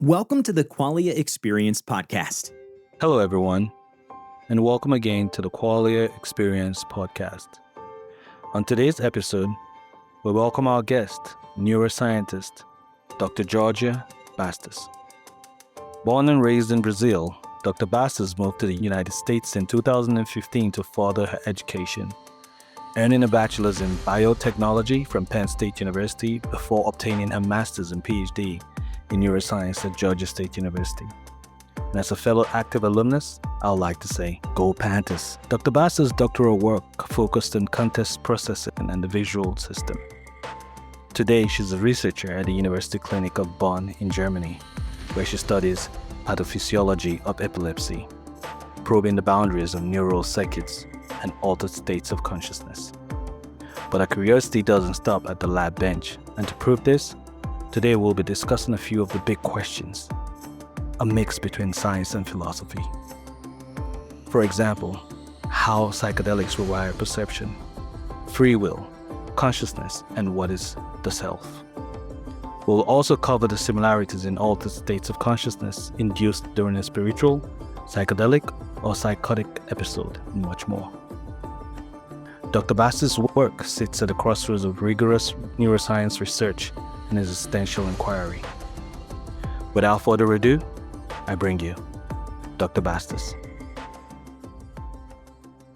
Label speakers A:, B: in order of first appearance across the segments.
A: Welcome to the Qualia Experience podcast.
B: Hello, everyone, and welcome again to the Qualia Experience podcast. On today's episode, we welcome our guest, neuroscientist, Dr. Schweigert Bastos. Born and raised in Brazil, Dr. Bastos moved to the United States in 2015 to further her education, earning a bachelor's in biotechnology from Penn State University before obtaining a master's and PhD in neuroscience at Georgia State University. And as a fellow active alumnus, I would like to say, go Panthers. Dr. Bastos' doctoral work focused on context processing and the visual system. Today, she's a researcher at the University Clinic of Bonn in Germany, where she studies pathophysiology of epilepsy, probing the boundaries of neural circuits and altered states of consciousness. But our curiosity doesn't stop at the lab bench, and to prove this, today we'll be discussing a few of the big questions, a mix between science and philosophy. For example, how psychedelics rewire perception, free will, consciousness, and what is the self. We'll also cover the similarities in altered states of consciousness induced during a spiritual, psychedelic, or psychotic episode, and much more. Dr. Bastos' work sits at the crossroads of rigorous neuroscience research and existential inquiry. Without further ado, I bring you Dr. Bastos.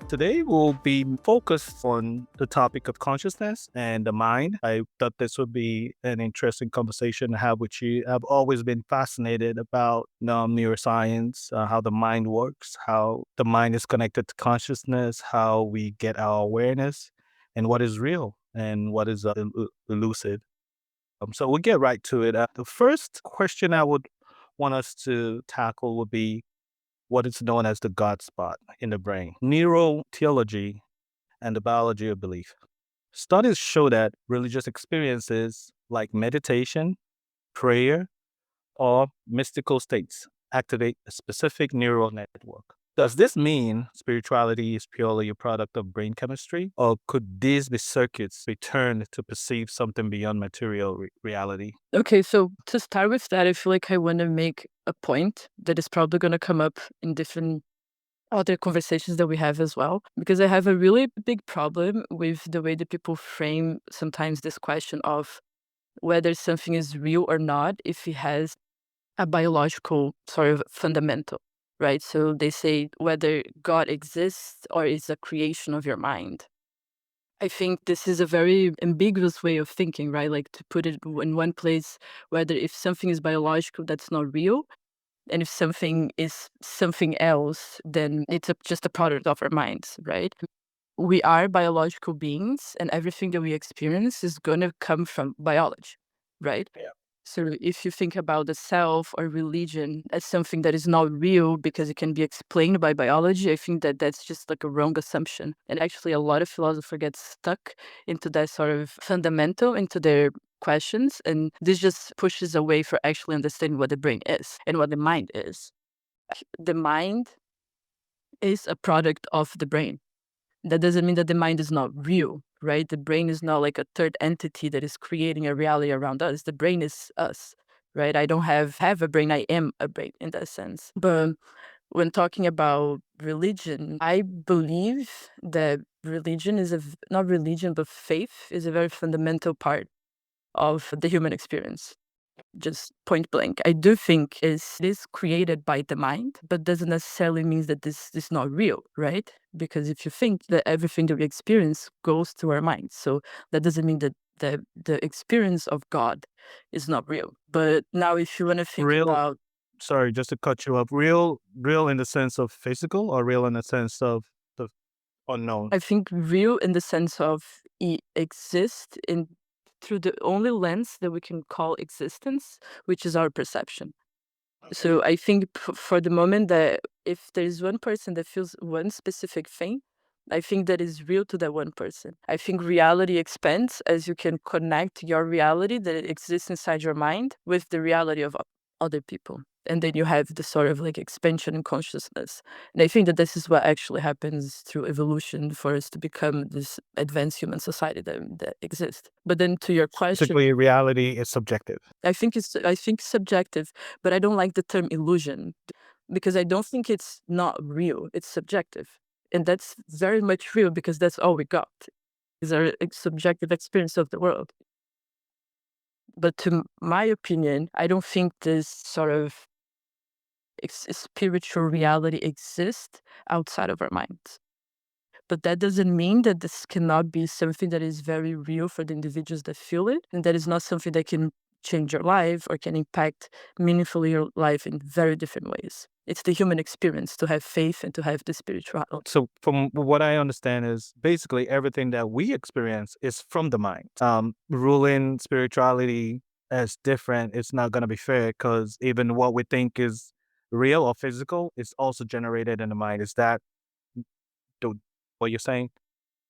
B: Today we'll be focused on the topic of consciousness and the mind. I thought this would be an interesting conversation to have with you. I've always been fascinated about neuroscience, how the mind works, how the mind is connected to consciousness, how we get our awareness, and what is real and what is elusive. So we'll get right to it. The first question I would want us to tackle would be what is known as the God spot in the brain, neurotheology, and the biology of belief. Studies show that religious experiences like meditation, prayer, or mystical states activate a specific neural network. Does this mean spirituality is purely a product of brain chemistry, or could these be circuits returned to perceive something beyond material reality?
C: Okay, so to start with that, I feel like I want to make a point that is probably going to come up in different other conversations that we have as well, because I have a really big problem with the way that people frame sometimes this question of whether something is real or not if it has a biological sort of fundamental, right? So they say whether God exists or is a creation of your mind. I think this is a very ambiguous way of thinking, right? Like to put it in one place, whether if something is biological, that's not real. And if something is something else, then it's just a product of our minds, right? We are biological beings, and everything that we experience is going to come from biology, right?
B: Yeah.
C: So if you think about the self or religion as something that is not real because it can be explained by biology, I think that that's just like a wrong assumption. And actually, a lot of philosophers get stuck into that sort of fundamental into their questions. And this just pushes away for actually understanding what the brain is and what the mind is. The mind is a product of the brain. That doesn't mean that the mind is not real, right? The brain is not like a third entity that is creating a reality around us. The brain is us, right? I don't have a brain. I am a brain in that sense. But when talking about religion, I believe that religion is not religion, but faith is a very fundamental part of the human experience. Just point blank. I do think it is created by the mind, but doesn't necessarily mean that this is not real, right? Because if you think that everything that we experience goes through our minds, so that doesn't mean that the experience of God is not real. But now if you want to think
B: Real,
C: about,
B: sorry, just to cut you up, real in the sense of physical or real in the sense of the unknown?
C: I think real in the sense of it exists in through the only lens that we can call existence, which is our perception. So I think for the moment that if there's one person that feels one specific thing, I think that is real to that one person. I think reality expands as you can connect your reality that exists inside your mind with the reality of other people. And then you have the sort of like expansion in consciousness. And I think that this is what actually happens through evolution for us to become this advanced human society that exists. But then to your question,
B: Basically, reality is subjective.
C: I think subjective, but I don't like the term illusion because I don't think it's not real. It's subjective. And that's very much real because that's all we got is our subjective experience of the world. But to my opinion, I don't think this sort of spiritual reality exists outside of our minds. But that doesn't mean that this cannot be something that is very real for the individuals that feel it, and that is not something that can change your life or can impact meaningfully your life in very different ways. It's the human experience to have faith and to have the spirituality.
B: So, from what I understand, is basically everything that we experience is from the mind. Ruling spirituality as different, it's not going to be fair because even what we think is real or physical is also generated in the mind. Is that the, what you're saying?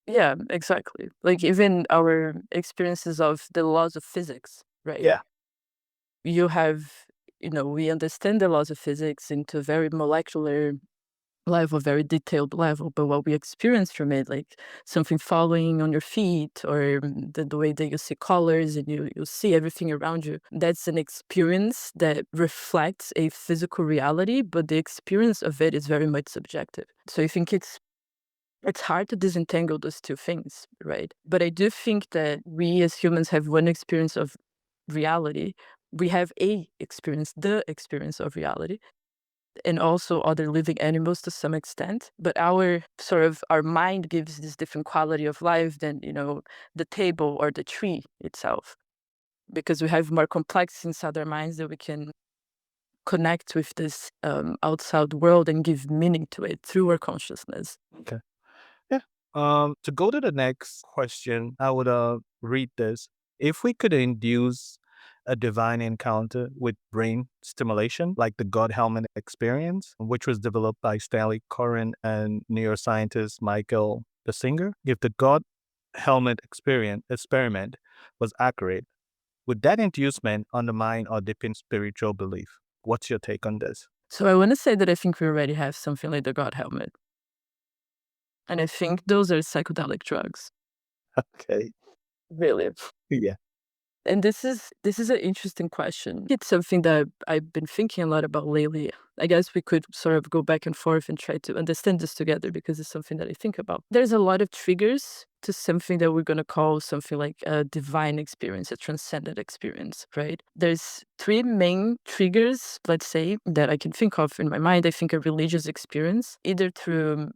C: Yeah, exactly. Like even our experiences of the laws of physics, right?
B: Yeah.
C: You have, we understand the laws of physics into a very molecular level, very detailed level, but what we experience from it, like something falling on your feet or the way that you see colors and you see everything around you, that's an experience that reflects a physical reality, but the experience of it is very much subjective. So I think it's hard to disentangle those two things, right? But I do think that we as humans have one experience of reality. We have the experience of reality, and also other living animals to some extent. But our mind gives this different quality of life than, the table or the tree itself, because we have more complex inside our minds that we can connect with this outside world and give meaning to it through our consciousness.
B: Okay. Yeah. To go to the next question, I would read this. If we could induce a divine encounter with brain stimulation, like the God helmet experience, which was developed by Stanley Coren and neuroscientist Michael the Singer, if the God helmet experiment was accurate, would that inducement undermine or deepen spiritual belief? What's your take on this?
C: So I want to say that I think we already have something like the God helmet. And I think those are psychedelic drugs.
B: Okay.
C: Really.
B: Yeah.
C: And this is an interesting question. It's something that I've been thinking a lot about lately. I guess we could sort of go back and forth and try to understand this together because it's something that I think about. There's a lot of triggers to something that we're going to call something like a divine experience, a transcendent experience, right? There's three main triggers, let's say, that I can think of in my mind. I think a religious experience, either through,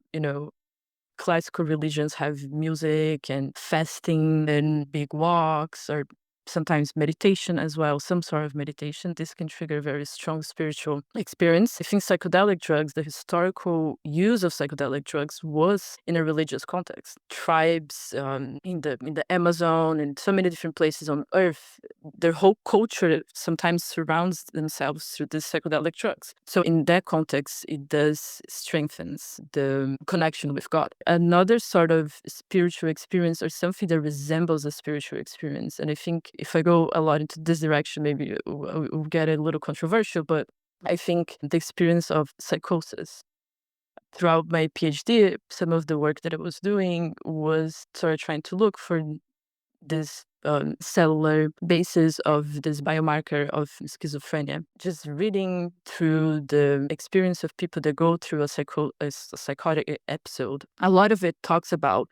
C: classical religions have music and fasting and big walks, or sometimes meditation as well, some sort of meditation. This can trigger a very strong spiritual experience. I think psychedelic drugs, the historical use of psychedelic drugs was in a religious context. Tribes in the Amazon and so many different places on earth, their whole culture sometimes surrounds themselves through these psychedelic drugs. So in that context, it does strengthens the connection with God. Another sort of spiritual experience or something that resembles a spiritual experience, and I think if I go a lot into this direction, maybe it will get a little controversial, but I think the experience of psychosis. Throughout my PhD, some of the work that I was doing was sort of trying to look for this cellular basis of this biomarker of schizophrenia. Just reading through the experience of people that go through a psychotic episode, a lot of it talks about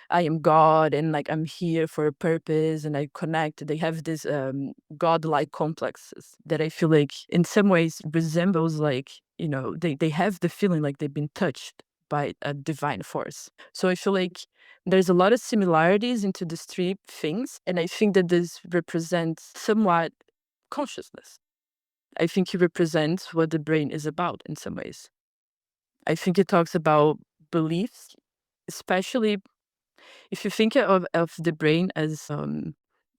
C: I am God and like I'm here for a purpose and I connect. They have this godlike complexes that I feel like in some ways resembles like, they have the feeling like they've been touched by a divine force. So I feel like there's a lot of similarities into these three things. And I think that this represents somewhat consciousness. I think it represents what the brain is about in some ways. I think it talks about beliefs, especially if you think of the brain as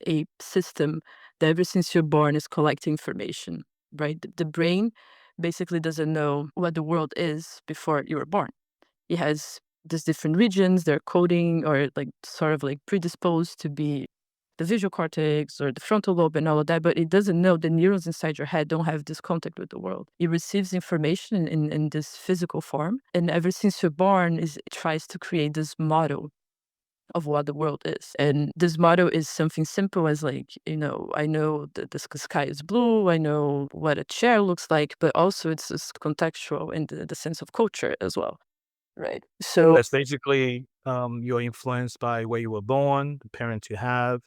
C: a system that ever since you're born is collecting information, right? The brain basically doesn't know what the world is before you were born. It has these different regions, they're coding or like sort of like predisposed to be the visual cortex or the frontal lobe and all of that, but it doesn't know the neurons inside your head don't have this contact with the world. It receives information in this physical form. And ever since you're born, it tries to create this model of what the world is. And this model is something simple as like, I know that the sky is blue, I know what a chair looks like, but also it's contextual in the sense of culture as well. Right. So
B: That's basically you're influenced by where you were born, the parents you have,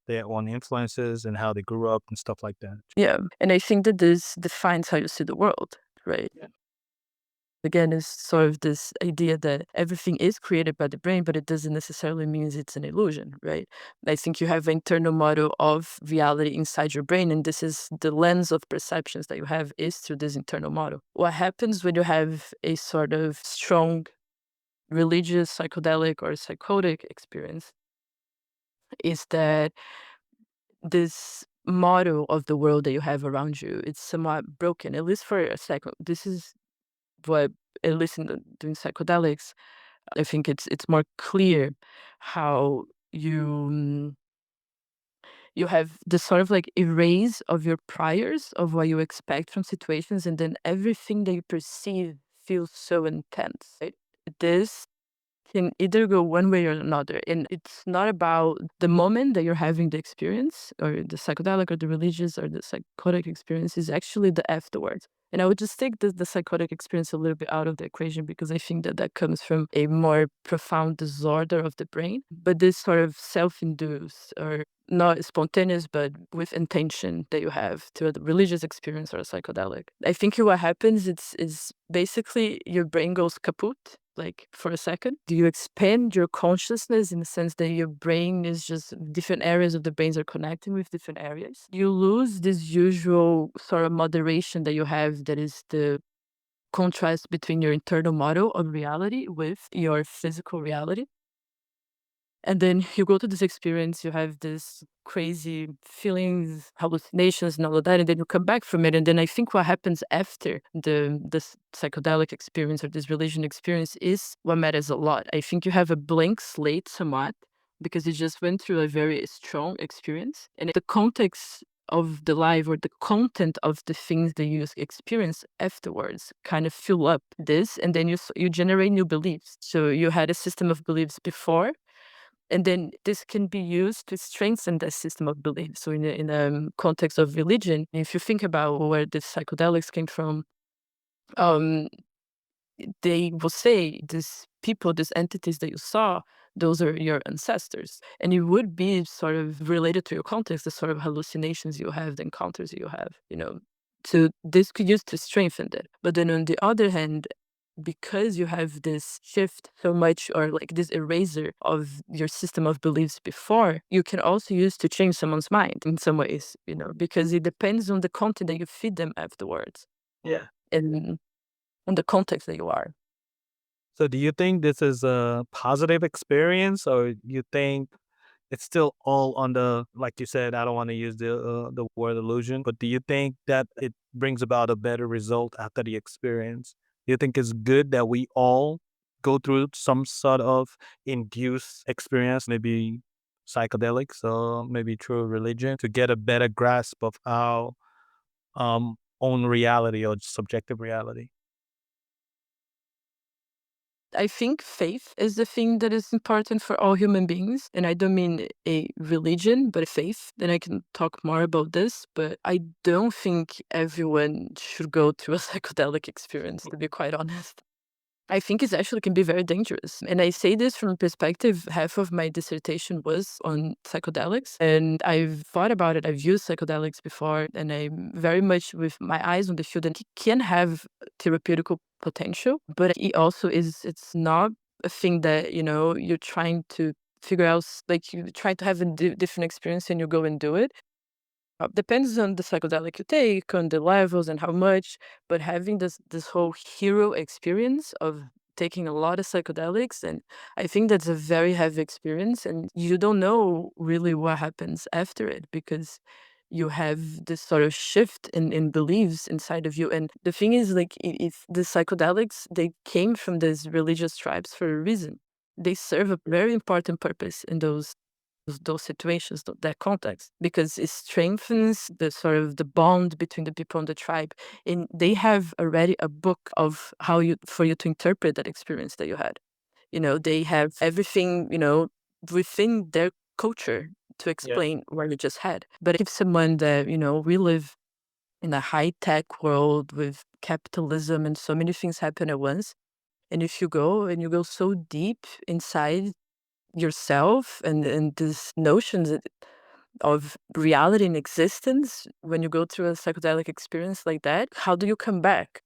B: their own influences, and how they grew up and stuff like that.
C: yeah. And I think that this defines how you see the world. Right.
B: Yeah.
C: Again, is sort of this idea that everything is created by the brain, but it doesn't necessarily mean it's an illusion, right? I think you have an internal model of reality inside your brain, and this is the lens of perceptions that you have is through this internal model. What happens when you have a sort of strong religious, psychedelic, or psychotic experience is that this model of the world that you have around you, it's somewhat broken, at least for a second. This is what, at least doing psychedelics, I think it's more clear how you have this sort of like erase of your priors of what you expect from situations, and then everything that you perceive feels so intense. Right? This can either go one way or another. And it's not about the moment that you're having the experience or the psychedelic or the religious or the psychotic experience, is actually the afterwards. And I would just take the psychotic experience a little bit out of the equation because I think that comes from a more profound disorder of the brain. But this sort of self-induced or not spontaneous, but with intention that you have to a religious experience or a psychedelic. I think what happens is basically your brain goes kaput, like for a second. Do you expand your consciousness in the sense that your brain is just different areas of the brains are connecting with different areas? You lose this usual sort of moderation that you have, that is the contrast between your internal model of reality with your physical reality. And then you go to this experience, you have this crazy feelings, hallucinations, and all of that, and then you come back from it. And then I think what happens after this psychedelic experience or this religion experience is what matters a lot. I think you have a blank slate somewhat because you just went through a very strong experience, and the context of the life or the content of the things that you experience afterwards kind of fill up this, and then you generate new beliefs. So you had a system of beliefs before, and then this can be used to strengthen that system of belief. So in a context of religion, if you think about where the psychedelics came from, um, they will say these people, these entities that you saw, those are your ancestors. And it would be sort of related to your context, the sort of hallucinations you have, the encounters you have. So this could use to strengthen it. But then on the other hand, because you have this shift so much, or like this eraser of your system of beliefs before, you can also use to change someone's mind in some ways, because it depends on the content that you feed them afterwards.
B: Yeah.
C: And on the context that you are.
B: So do you think this is a positive experience, or you think it's still all on the, like you said, I don't want to use the word illusion, but do you think that it brings about a better result after the experience? Do you think it's good that we all go through some sort of induced experience, maybe psychedelics or maybe through religion, to get a better grasp of our own reality or subjective reality?
C: I think faith is the thing that is important for all human beings. And I don't mean a religion, but a faith. Then I can talk more about this. But I don't think everyone should go through a psychedelic experience, to be quite honest. I think it actually can be very dangerous. And I say this from a perspective, half of my dissertation was on psychedelics. And I've thought about it. I've used psychedelics before, and I'm very much with my eyes on the field. And it can have therapeutical potential, but it also it's not a thing that, you're trying to figure out, like you try to have a different experience and you go and do it. Depends on the psychedelic you take, on the levels and how much, but having this whole hero experience of taking a lot of psychedelics, and I think that's a very heavy experience, and you don't know really what happens after it because you have this sort of shift in beliefs inside of you. And the thing is, like, if the psychedelics, they came from these religious tribes for a reason. They serve a very important purpose in those those situations, that context, because it strengthens the sort of the bond between the people in the tribe. And they have already a book of how for you to interpret that experience that you had. They have everything, within their culture to explain what you just had. But if someone that, we live in a high-tech world with capitalism and so many things happen at once, and if you go so deep inside yourself and these notions of reality and existence, when you go through a psychedelic experience like that, how do you come back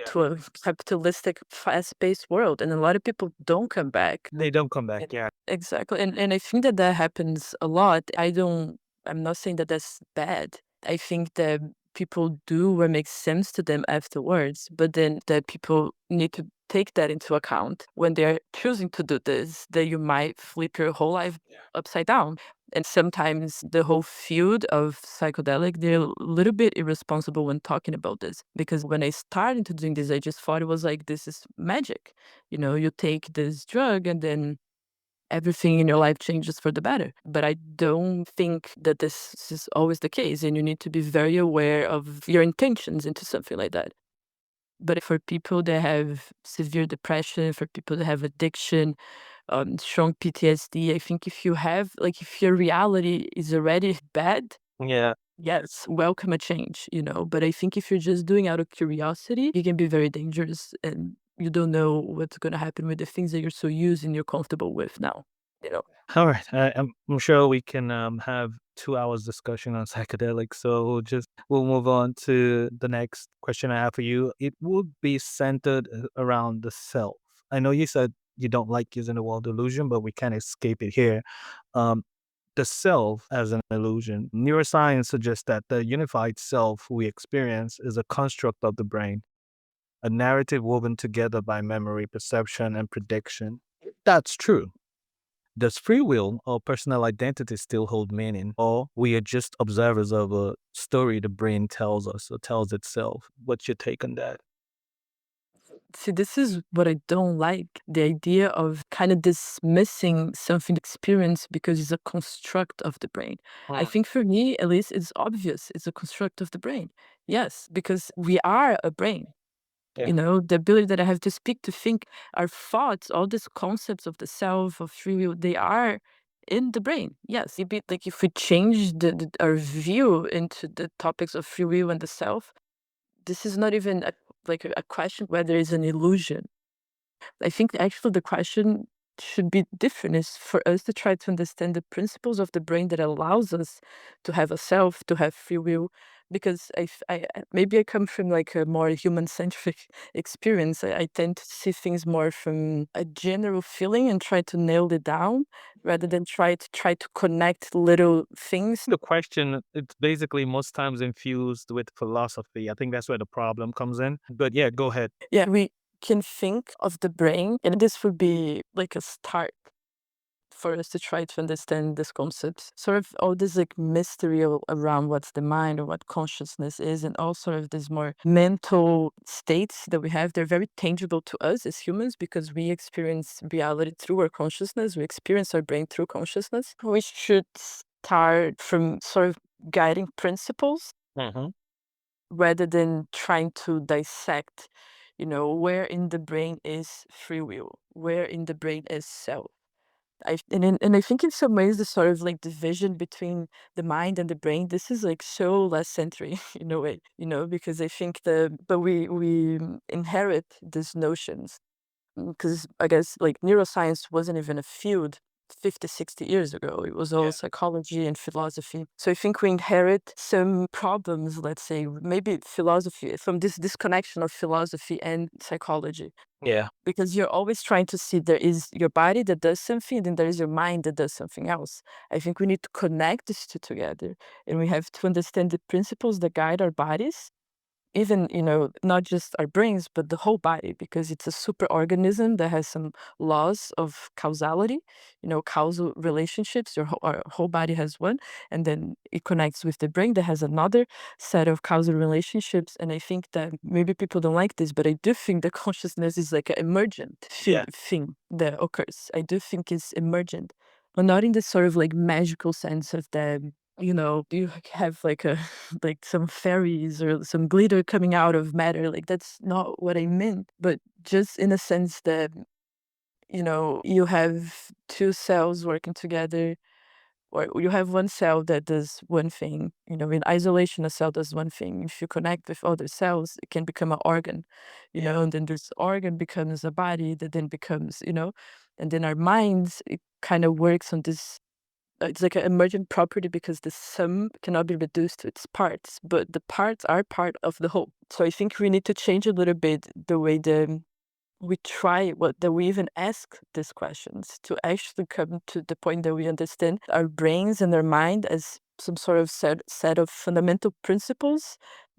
C: to a capitalistic, fast-paced world? And a lot of people don't come back.
B: They don't come back. Yeah.
C: Exactly. And I think that happens a lot. I'm not saying that that's bad. I think that people do what makes sense to them afterwards, but then that people need to take that into account when they're choosing to do this, that you might flip your whole life upside down. And sometimes the whole field of psychedelic, they're a little bit irresponsible when talking about this. Because when I started to doing this, I just thought it was like, this is magic. You take this drug and then everything in your life changes for the better. But I don't think that this is always the case. And you need to be very aware of your intentions into something like that. But for people that have severe depression, for people that have addiction, strong PTSD, I think if if your reality is already bad,
B: Yeah.
C: yes, welcome a change, But I think if you're just doing out of curiosity, it can be very dangerous, and you don't know what's going to happen with the things that you're so used and you're comfortable with now,
B: All right. I'm sure we can have 2 hours discussion on psychedelics. So we'll move on to the next question I have for you. It would be centered around the self. I know you said you don't like using the word illusion, but we can't escape it here. Um, the self as an illusion. Neuroscience suggests that the unified self we experience is a construct of the brain, a narrative woven together by memory, perception, and prediction. That's true. Does free will or personal identity still hold meaning, or we are just observers of a story the brain tells us or tells itself? What's your take on that?
C: See, this is what I don't like, the idea of kind of dismissing something experience because it's a construct of the brain. I think for me, at least, it's obvious it's a construct of the brain. Yes, because we are a brain.
B: Yeah.
C: The ability that I have to speak, to think, our thoughts, all these concepts of the self, of free will, they are in the brain. Yes, it'd be like if we change our view into the topics of free will and the self, this is not even a question whether it's an illusion. I think actually the question should be different, is for us to try to understand the principles of the brain that allows us to have a self, to have free will. Because maybe I come from like a more human-centric experience. I tend to see things more from a general feeling and try to nail it down rather than try to connect little things.
B: The question, it's basically most times infused with philosophy. I think that's where the problem comes in. But yeah, go ahead.
C: Yeah, we can think of the brain, and this would be like a start for us to try to understand this concept. Sort of all this like mystery around what's the mind or what consciousness is, and all sort of these more mental states that we have. They're very tangible to us as humans because we experience reality through our consciousness. We experience our brain through consciousness. We should start from sort of guiding principles rather than trying to dissect, where in the brain is free will, where in the brain is self. And I think in some ways the sort of like division between the mind and the brain, this is like so less century in a way, because I think but we inherit these notions because I guess like neuroscience wasn't even a field 50, 60 years ago. It was all psychology and philosophy. So I think we inherit some problems, let's say, maybe philosophy, from this disconnection of philosophy and psychology.
B: Yeah.
C: Because you're always trying to see there is your body that does something, and then there is your mind that does something else. I think we need to connect these two together, and we have to understand the principles that guide our bodies, even, not just our brains, but the whole body, because it's a superorganism that has some laws of causality, causal relationships. Our whole body has one, and then it connects with the brain that has another set of causal relationships. And I think that maybe people don't like this, but I do think that consciousness is like an emergent thing that occurs. I do think it's emergent. but not in this sort of like magical sense of that, you have like a like some fairies or some glitter coming out of matter. Like that's not what I meant, but just in a sense that, you have two cells working together, or you have one cell that does one thing. In isolation, a cell does one thing. If you connect with other cells, it can become an organ, and then this organ becomes a body that then becomes, and then our minds, it kind of works on this. It's like an emergent property because the sum cannot be reduced to its parts, but the parts are part of the whole. So I think we need to change a little bit the way we try that we even ask these questions to actually come to the point that we understand our brains and our mind as some sort of set of fundamental principles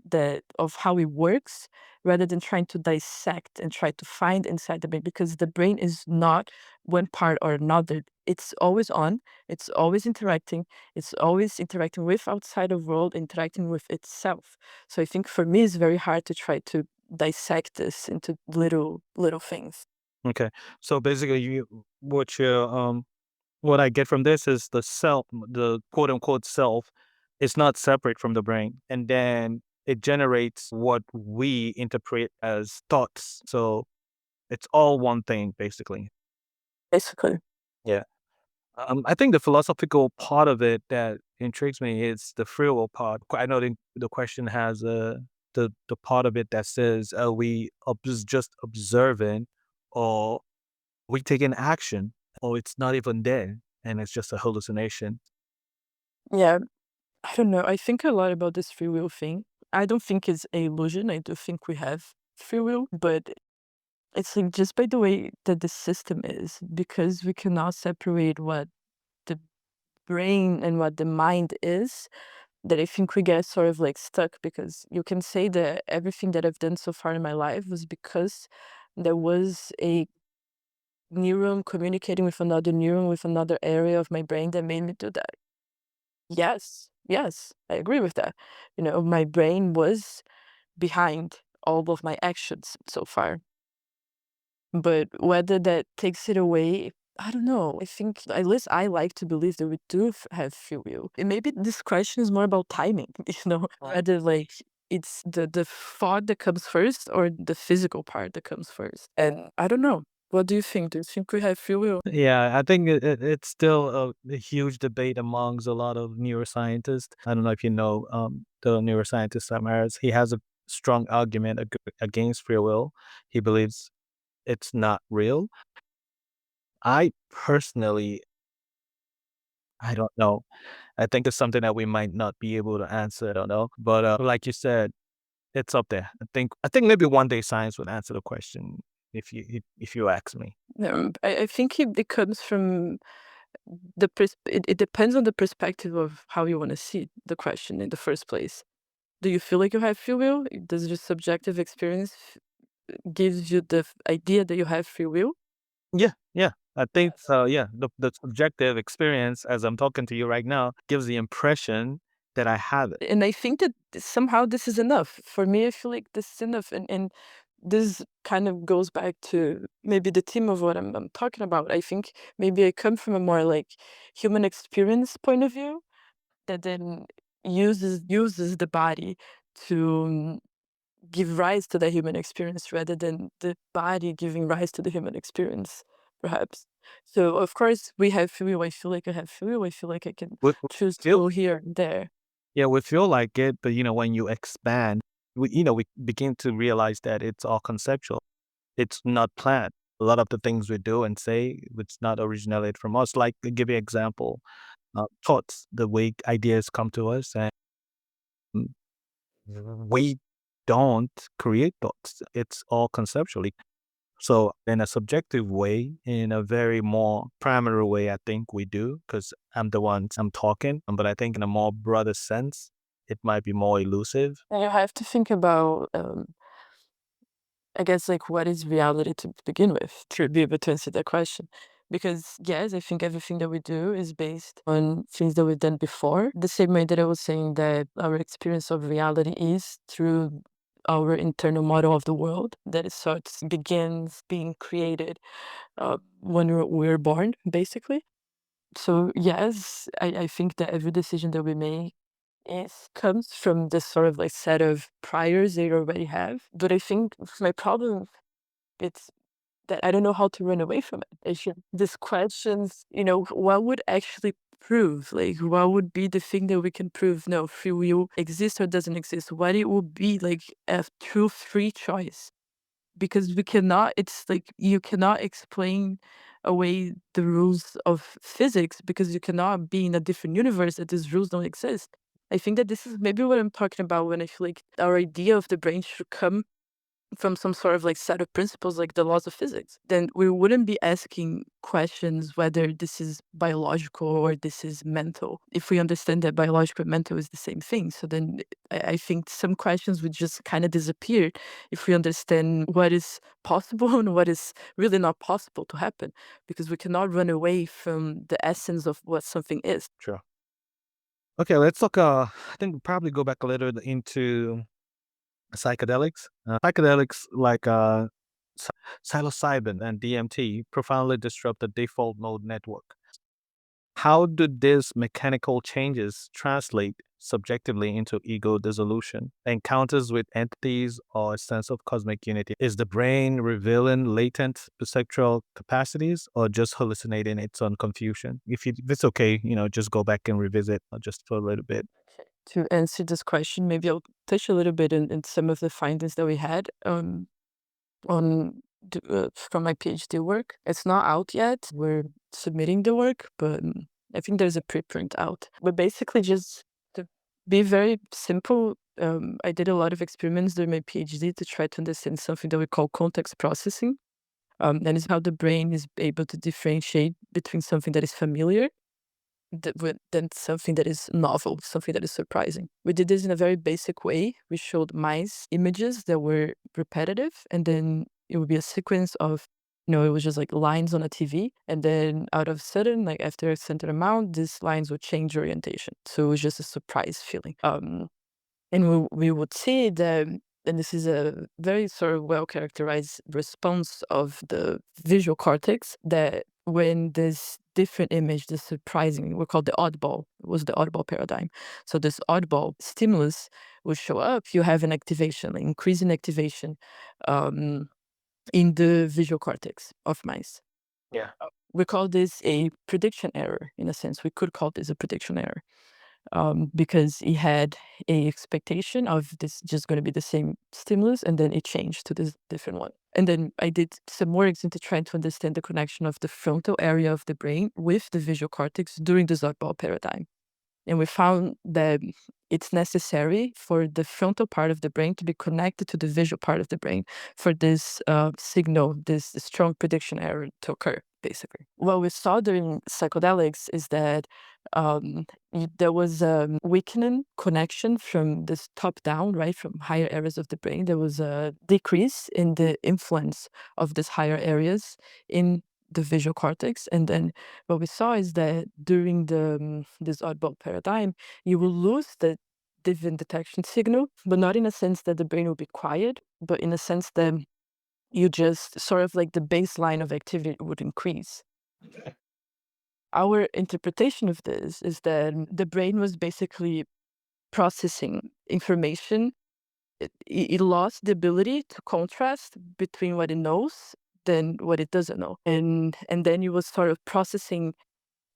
C: that of how it works, rather than trying to dissect and try to find inside the brain, because the brain is not one part or another. It's always on, it's always interacting with outside of world, interacting with itself. So I think for me it's very hard to try to dissect this into little things.
B: Okay. So basically, what I get from this is the quote unquote self, is not separate from the brain, and then it generates what we interpret as thoughts. So it's all one thing, basically.
C: Basically.
B: Yeah. I think the philosophical part of it that intrigues me is the free will part. I know the question has the part of it that says, are we just observing, or we taking action, or it's not even there and it's just a hallucination?
C: Yeah, I don't know. I think a lot about this free will thing. I don't think it's a illusion. I do think we have free will, but it's like just by the way that the system is, because we cannot separate what the brain and what the mind is, that I think we get sort of like stuck, because you can say that everything that I've done so far in my life was because there was a neuron communicating with another neuron with another area of my brain that made me do that. Yes, yes, I agree with that. My brain was behind all of my actions so far. But whether that takes it away, I don't know. I think, at least I like to believe that we do have free will. And maybe this question is more about timing, whether like it's the thought that comes first or the physical part that comes first. And I don't know. What do you think? Do you think we have free will?
B: Yeah, I think it's still a huge debate amongst a lot of neuroscientists. I don't know if you know the neuroscientist Sam Harris. He has a strong argument against free will. He believes it's not real. I personally, I don't know. I think it's something that we might not be able to answer. I don't know, but like you said, it's up there. I think maybe one day science would answer the question if you ask me.
C: I think it comes from it depends on the perspective of how you want to see the question in the first place. Do you feel like you have free will? Does your subjective experience gives you the idea that you have free will?
B: Yeah, yeah. I think
C: Yes.
B: so. Yeah, the subjective experience, as I'm talking to you right now, gives the impression that I have it.
C: And I think that somehow this is enough. For me, I feel like this is enough. And this kind of goes back to maybe the theme of what I'm talking about. I think maybe I come from a more like human experience point of view that then uses the body to give rise to the human experience, rather than the body giving rise to the human experience, perhaps. So of course we have free will. I feel like I have free will. I feel like I can
B: We
C: choose to
B: feel
C: go here and there.
B: Yeah, we feel like it, but when you expand, we begin to realize that it's all conceptual. It's not planned. A lot of the things we do and say, it's not originated from us. Like, to give you an example, thoughts, the way ideas come to us, and we don't create thoughts. It's all conceptually. So, in a subjective way, in a very more primary way, I think we do, because I'm talking. But I think in a more broader sense, it might be more elusive.
C: And you have to think about, I guess, like what is reality to begin with to be able to answer that question. Because yes, I think everything that we do is based on things that we've done before. The same way that I was saying that our experience of reality is through our internal model of the world, that it starts begins being created when we're born, basically. So yes, I think that every decision that we make comes from this sort of like set of priors they already have. But I think my problem it's that I don't know how to run away from it. These questions, what would actually prove? Like, what would be the thing that we can prove? No, free will exists or doesn't exist. What it would be like a true free choice? Because we cannot. It's like you cannot explain away the rules of physics because you cannot be in a different universe that these rules don't exist. I think that this is maybe what I'm talking about when I feel like our idea of the brain should come from some sort of like set of principles like the laws of physics, then we wouldn't be asking questions whether this is biological or this is mental. If we understand that biological and mental is the same thing, so then I think some questions would just kind of disappear if we understand what is possible and what is really not possible to happen, because we cannot run away from the essence of what something is.
B: Sure. Okay, let's talk. I think we'll probably go back a little bit into psychedelics. Psychedelics like psilocybin and DMT profoundly disrupt the default mode network. How do these mechanical changes translate subjectively into ego dissolution, encounters with entities, or a sense of cosmic unity? Is the brain revealing latent perceptual capacities or just hallucinating its own confusion? If it's okay, just go back and revisit just for a little bit.
C: To answer this question, maybe I'll touch a little bit in some of the findings that we had. On from my PhD work. It's not out yet. We're submitting the work, but I think there's a preprint out. But basically, just to be very simple, I did a lot of experiments during my PhD to try to understand something that we call context processing. And it's how the brain is able to differentiate between something that is familiar than something that is novel, something that is surprising. We did this in a very basic way. We showed mice images that were repetitive, and then it would be a sequence of, it was just like lines on a TV. And then out of sudden, like after a certain amount, these lines would change orientation. So it was just a surprise feeling. And we would see that, and this is a very sort of well characterized response of the visual cortex, that when this different image, this surprising, we call the oddball, it was the oddball paradigm. So this oddball stimulus will show up, you have an activation, like increasing activation in the visual cortex of mice.
B: Yeah.
C: We call this a prediction error, in a sense. We could call this a prediction error. Because he had a expectation of this just going to be the same stimulus, and then it changed to this different one. And then I did some work into trying to understand the connection of the frontal area of the brain with the visual cortex during the oddball paradigm. And we found that it's necessary for the frontal part of the brain to be connected to the visual part of the brain for this signal, this strong prediction error to occur, basically. What we saw during psychedelics is that there was a weakening connection from this top down, right, from higher areas of the brain. There was a decrease in the influence of these higher areas in the visual cortex. And then what we saw is that during this oddball paradigm, you will lose the different detection signal, but not in a sense that the brain will be quiet, but in a sense that you just sort of like the baseline of activity would increase. Our interpretation of this is that the brain was basically processing information. It lost the ability to contrast between what it knows than what it doesn't know. And then it was sort of processing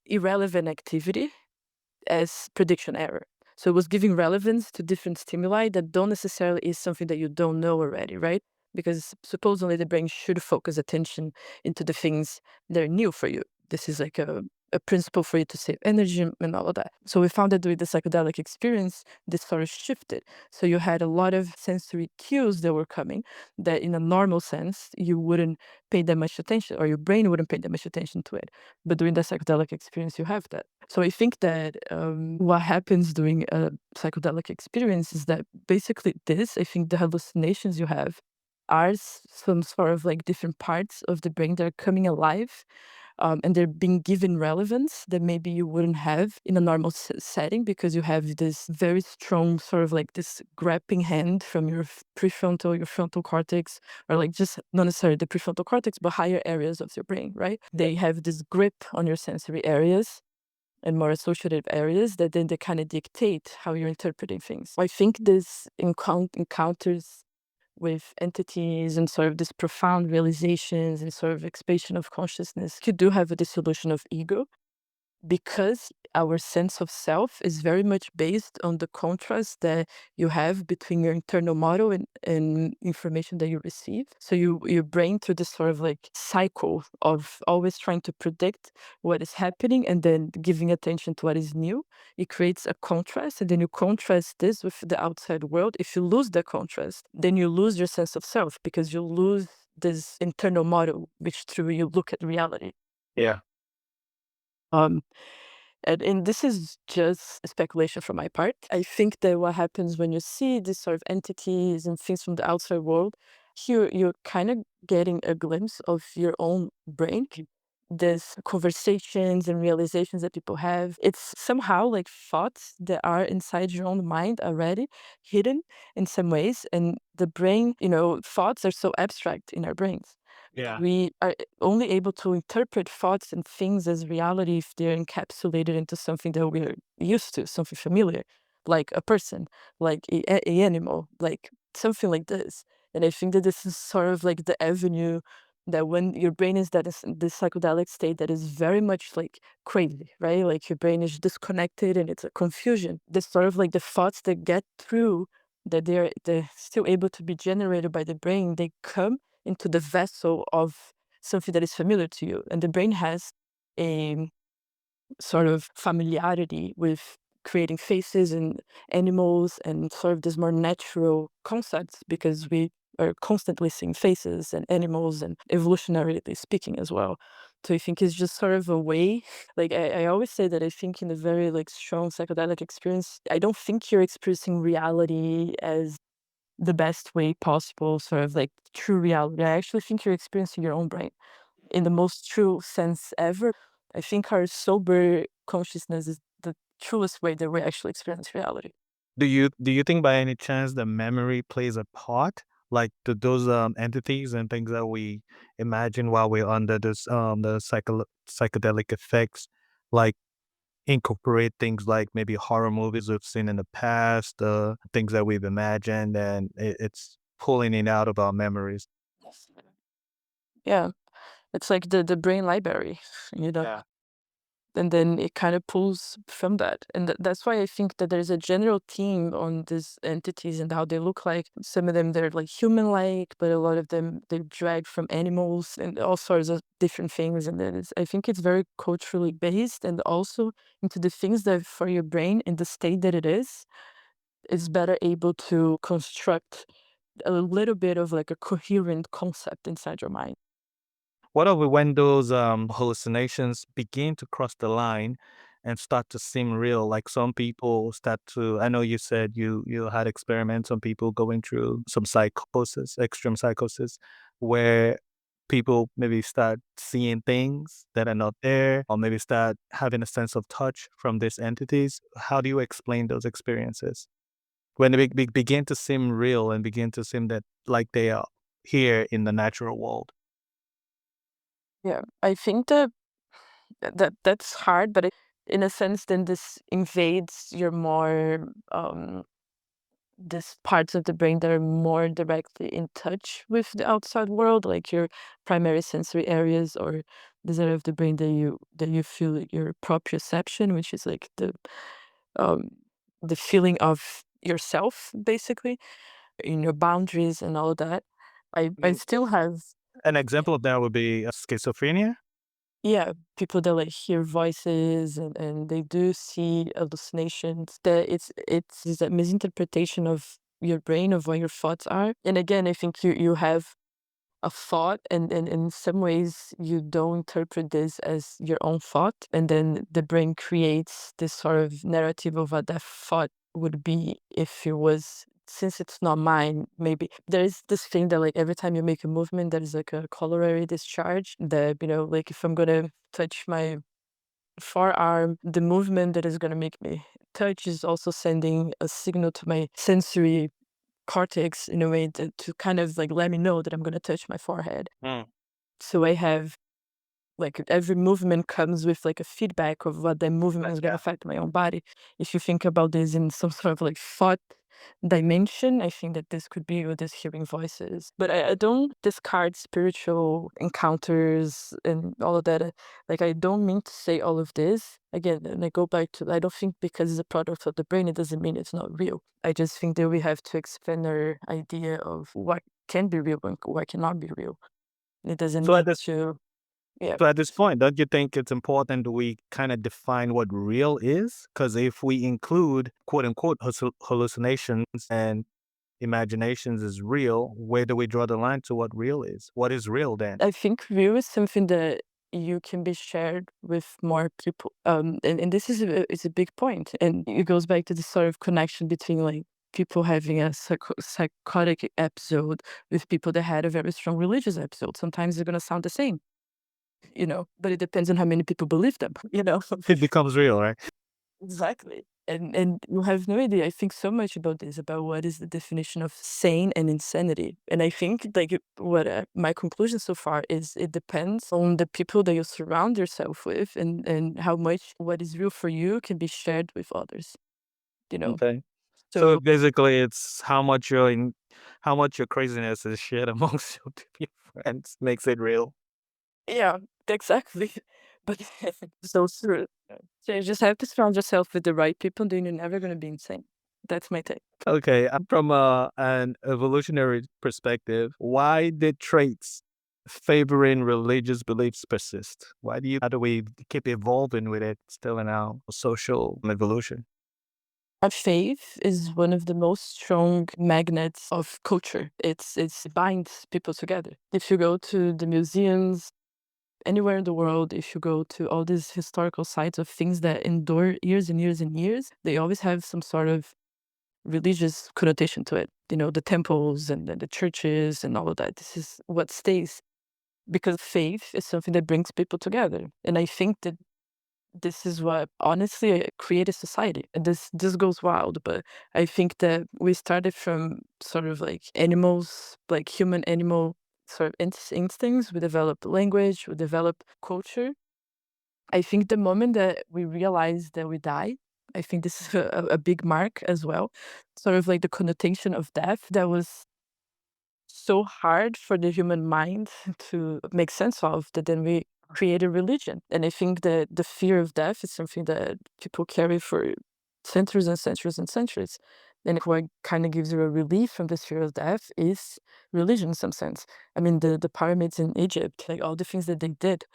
C: irrelevant activity as prediction error. So it was giving relevance to different stimuli that don't necessarily is something that you don't know already, right? Because supposedly the brain should focus attention into the things that are new for you. This is like a principle for you to save energy and all of that. So we found that during the psychedelic experience, this sort of shifted. So you had a lot of sensory cues that were coming that in a normal sense, you wouldn't pay that much attention, or your brain wouldn't pay that much attention to it. But during the psychedelic experience, you have that. So I think that what happens during a psychedelic experience is that basically I think the hallucinations you have are some sort of like different parts of the brain that are coming alive, and they're being given relevance that maybe you wouldn't have in a normal setting, because you have this very strong sort of like this grabbing hand from your prefrontal, your frontal cortex, or like just not necessarily the prefrontal cortex, but higher areas of your brain, right? They have this grip on your sensory areas and more associative areas that then they kind of dictate how you're interpreting things. I think this encounters with entities and sort of this profound realizations and sort of expansion of consciousness, you do have a dissolution of ego, because our sense of self is very much based on the contrast that you have between your internal model and information that you receive. So your brain, through this sort of like cycle of always trying to predict what is happening and then giving attention to what is new, it creates a contrast, and then you contrast this with the outside world. If you lose the contrast, then you lose your sense of self, because you lose this internal model which through you look at reality.
B: Yeah.
C: Um, and this is just speculation from my part. I think that what happens when you see these sort of entities and things from the outside world, you're kind of getting a glimpse of your own brain. There's conversations and realizations that people have. It's somehow like thoughts that are inside your own mind already, hidden in some ways. And the brain, thoughts are so abstract in our brains.
B: Yeah.
C: We are only able to interpret thoughts and things as reality if they're encapsulated into something that we're used to, something familiar, like a person, like a animal, like something like this. And I think that this is sort of like the avenue that when your brain is that is in this psychedelic state that is very much like crazy, right? Like your brain is disconnected and it's a confusion. This sort of like the thoughts that get through, that they're still able to be generated by the brain, they come into the vessel of something that is familiar to you. And the brain has a sort of familiarity with creating faces and animals and sort of this more natural concepts, because we are constantly seeing faces and animals and evolutionarily speaking as well. So I think it's just sort of a way, like I always say that I think in a very like strong psychedelic experience, I don't think you're experiencing reality as the best way possible, sort of like true reality. I actually think you're experiencing your own brain in the most true sense ever. I think our sober consciousness is the truest way that we actually experience reality.
B: Do you think by any chance the memory plays a part? Like those entities and things that we imagine while we're under this the psychedelic effects, like incorporate things like maybe horror movies we've seen in the past, things that we've imagined, and it's pulling it out of our memories.
C: Yes. Yeah, it's like the brain library, you know.
B: Yeah.
C: And then it kind of pulls from that. And that's why I think that there's a general theme on these entities and how they look like. Some of them, they're like human-like, but a lot of them, they drag from animals and all sorts of different things. And then I think it's very culturally based, and also into the things that for your brain in the state that it is better able to construct a little bit of like a coherent concept inside your mind.
B: What are when those hallucinations begin to cross the line and start to seem real? Like some people start to. I know you said you had experiments on people going through some psychosis, extreme psychosis, where people maybe start seeing things that are not there, or maybe start having a sense of touch from these entities. How do you explain those experiences when they begin to seem real and begin to seem that like they are here in the natural world?
C: Yeah, I think that's hard, but in a sense, then this invades your more this parts of the brain that are more directly in touch with the outside world, like your primary sensory areas, or this area of the brain that you feel your proprioception, which is like um the feeling of yourself, basically, in your boundaries and all of that. I still have.
B: An example of that would be schizophrenia.
C: Yeah, people that like hear voices and they do see hallucinations. That it's is a misinterpretation of your brain of what your thoughts are. And again, I think you have a thought, and in some ways you don't interpret this as your own thought, and then the brain creates this sort of narrative of what that thought would be if it was, since it's not mine. Maybe there is this thing that like every time you make a movement there is like a corollary discharge, that like if I'm gonna touch my forearm, the movement that is gonna make me touch is also sending a signal to my sensory cortex in a way to kind of like let me know that I'm going to touch my forehead.
B: Mm.
C: So I have like every movement comes with like a feedback of what that movement is going to affect my own body. If you think about this in some sort of like thought dimension, I think that this could be with this hearing voices. But I don't discard spiritual encounters and all of that. Like, I don't mean to say all of this. Again, and I go back to, I don't think because it's a product of the brain, it doesn't mean it's not real. I just think that we have to expand our idea of what can be real and what cannot be real. It doesn't
B: So at
C: need
B: this
C: to, yeah.
B: so at this point, don't you think it's important that we kind of define what real is? Because if we include quote unquote hallucinations and imaginations as real, where do we draw the line to what real is? What is real then?
C: I think real is something that you can be shared with more people. And this is a big point. And it goes back to the sort of connection between like people having a psychotic episode with people that had a very strong religious episode. Sometimes they're going to sound the same, but it depends on how many people believe them,
B: It becomes real, right?
C: Exactly. And you have no idea. I think so much about this, about what is the definition of sane and insanity. And I think like what my conclusion so far is it depends on the people that you surround yourself with and how much what is real for you can be shared with others, you know.
B: Okay. So
C: So
B: basically, it's how much your craziness is shared amongst your friends makes it real.
C: yeah, exactly. But so true. So you just have to surround yourself with the right people, then you're never gonna be insane. That's my take.
B: Okay, from an evolutionary perspective, why did traits favoring religious beliefs persist? How do we keep evolving with it still in our social evolution?
C: Our faith is one of the most strong magnets of culture. It's binds people together. If you go to the museums anywhere in the world, if you go to all these historical sites of things that endure years and years and years, they always have some sort of religious connotation to it. The temples and the churches and all of that. This is what stays because faith is something that brings people together. And I think that this is what honestly created society. And this goes wild, but I think that we started from sort of like animals, like human animal sort of instincts. We developed language, we developed culture. I think the moment that we realize that we die, I think this is a big mark as well. Sort of like the connotation of death that was so hard for the human mind to make sense of, that then we create a religion. And I think that the fear of death is something that people carry for centuries and centuries and centuries. And what kind of gives you a relief from this fear of death is religion in some sense. I mean, the pyramids in Egypt, like all the things that they did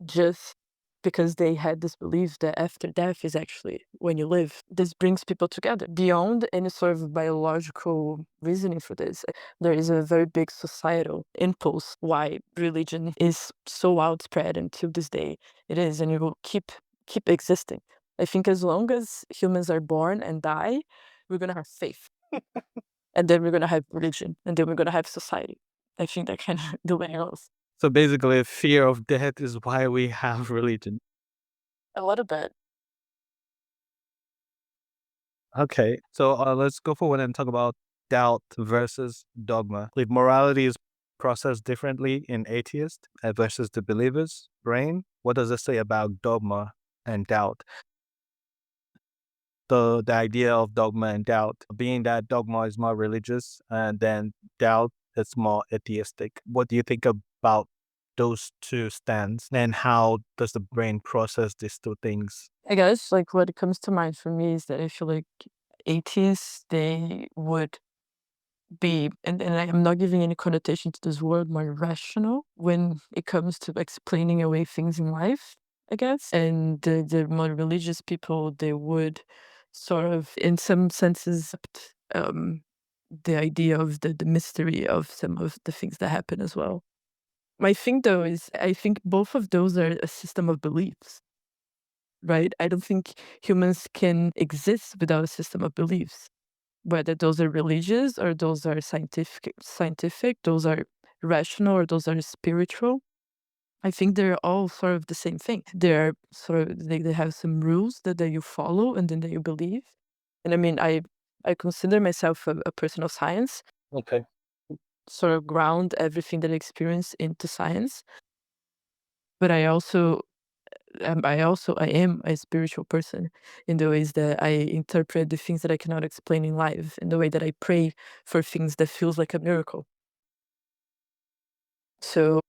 C: just because they had this belief that after death is actually when you live. This brings people together beyond any sort of biological reasoning for this. There is a very big societal impulse why religion is so widespread, and to this day it is, and it will keep existing. I think as long as humans are born and die, we're gonna have faith, and then we're gonna have religion, and then we're gonna have society. I think that kind of the way it goes.
B: So basically, fear of death is why we have religion.
C: A little bit.
B: Okay, so let's go forward and talk about doubt versus dogma. If morality is processed differently in atheist versus the believer's brain, what does it say about dogma and doubt? The idea of dogma and doubt, being that dogma is more religious and then doubt is more atheistic. What do you think about those two stands, and how does the brain process these two things?
C: I guess like what comes to mind for me is that I feel like atheists, they would be, and I'm not giving any connotation to this word, more rational when it comes to explaining away things in life, I guess. And the more religious people, they would sort of, in some senses, um, the idea of the mystery of some of the things that happen as well. My thing though is I think both of those are a system of beliefs, right? I don't think humans can exist without a system of beliefs, whether those are religious or those are scientific, those are rational or those are spiritual. I think they're all sort of the same thing. They're sort of they have some rules that you follow and then that you believe. And I mean, I consider myself a person of science,
B: Okay.
C: sort of ground everything that I experience into science. But I am a spiritual person in the ways that I interpret the things that I cannot explain in life, in the way that I pray for things that feels like a miracle. So